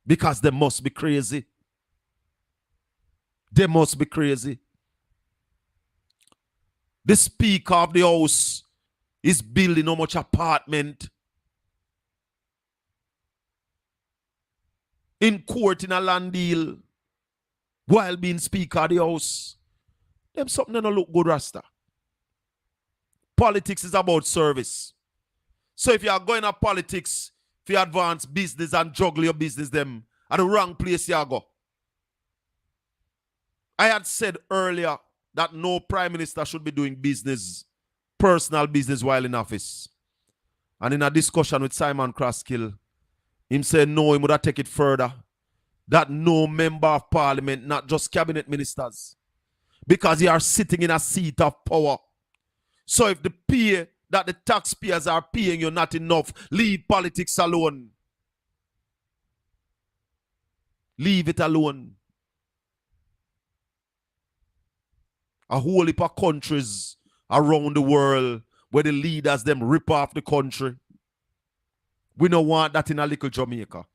Because they must be crazy. They must be crazy. The Speaker of the House is building how much apartment in court in a land deal while being Speaker of the House. Them something that don't look good, Rasta. Politics is about service. So if you are going to politics, if you advance business and juggle your business, them at the wrong place you go. I had said earlier that no prime minister should be doing business, personal business while in office. And in a discussion with Simon Crosskill, him said no, he would have take it further. That no member of parliament, not just cabinet ministers, because you are sitting in a seat of power. So if the pay that the taxpayers are paying you not enough, leave politics alone. Leave it alone. A whole heap of countries around the world where the leaders them rip off the country. We don't want that in a little Jamaica.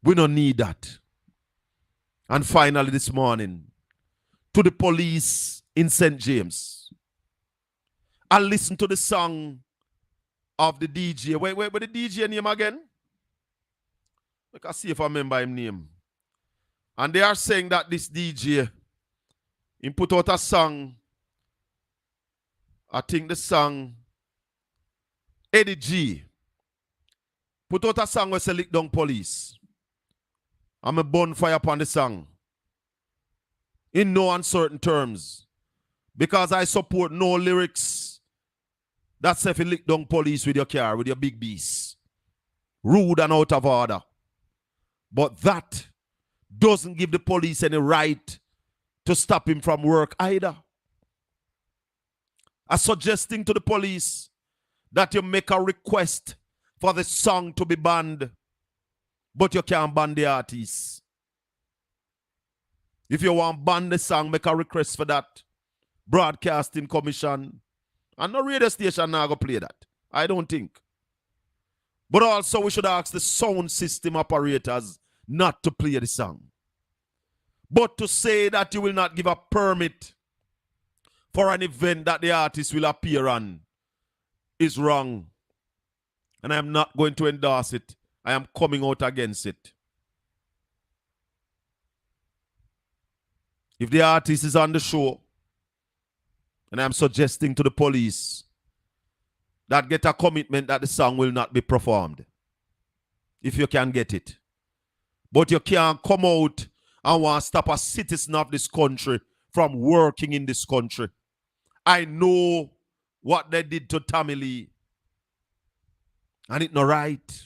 We don't need that. And finally this morning, to the police in St. James, I listened to the song of the DJ. Wait, the DJ name again? I can see if I remember his name. And they are saying that this DJ, he put out a song. I think the song, Eddie G, put out a song where say lick down police. I'm a bonfire upon the song. In no uncertain terms. Because I support no lyrics that say if you lick down police with your car, with your big beast. Rude and out of order. But that doesn't give the police any right to stop him from work either. I'm suggesting to the police that you make a request for the song to be banned, but you can't ban the artist. If you want to ban the song, make a request for that. Broadcasting Commission. And no radio station now go play that. I don't think. But also we should ask the sound system operators not to play the song. But to say that you will not give a permit for an event that the artist will appear on is wrong. And I am not going to endorse it. I am coming out against it. If the artist is on the show, and I'm suggesting to the police that get a commitment that the song will not be performed. If you can get it. But you can't come out and want to stop a citizen of this country from working in this country. I know what they did to Tommy Lee. And it's not right.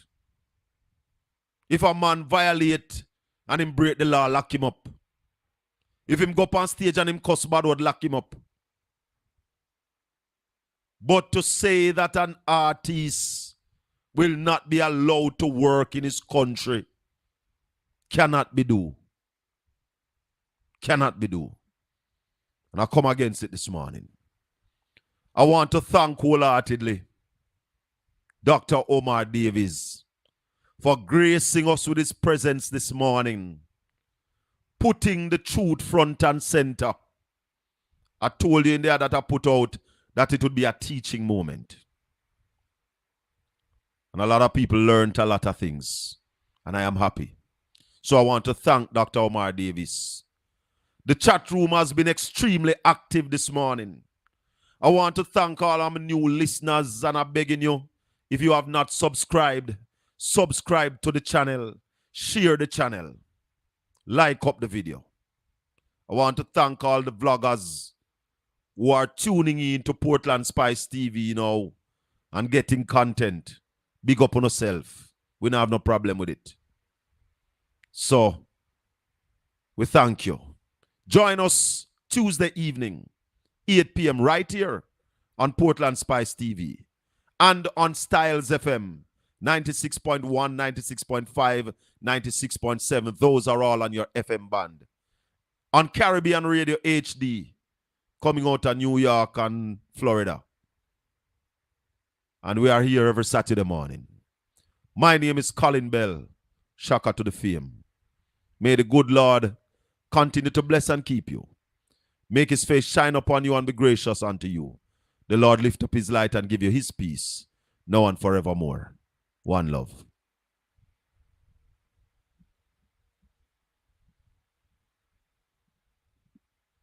If a man violate and him break the law, lock him up. If him go up on stage and him cuss bad word, lock him up. But to say that an artist will not be allowed to work in his country cannot be do. Cannot be do. And I come against it this morning. I want to thank wholeheartedly Dr. Omar Davies for gracing us with his presence this morning, putting the truth front and center. I told you in there that I put out that it would be a teaching moment. And a lot of people learned a lot of things. And I am happy. So I want to thank Dr. Omar Davies. The chat room has been extremely active this morning. I want to thank all of my new listeners, and I'm begging you, if you have not subscribed, subscribe to the channel, share the channel, like up the video. I want to thank all the vloggers who are tuning in to Portland Spice TV now and getting content. Big up on yourself. We don't have no problem with it. So, we thank you. Join us Tuesday evening, 8 p.m. right here on Portland Spice TV and on Styles FM, 96.1, 96.5, 96.7. Those are all on your FM band. On Caribbean Radio HD, coming out of New York and Florida. And we are here every Saturday morning. My name is Colin Bell. SHACKA to the fame. May the good Lord continue to bless and keep you. Make his face shine upon you and be gracious unto you. The Lord lift up his light and give you his peace, now and forevermore. One love.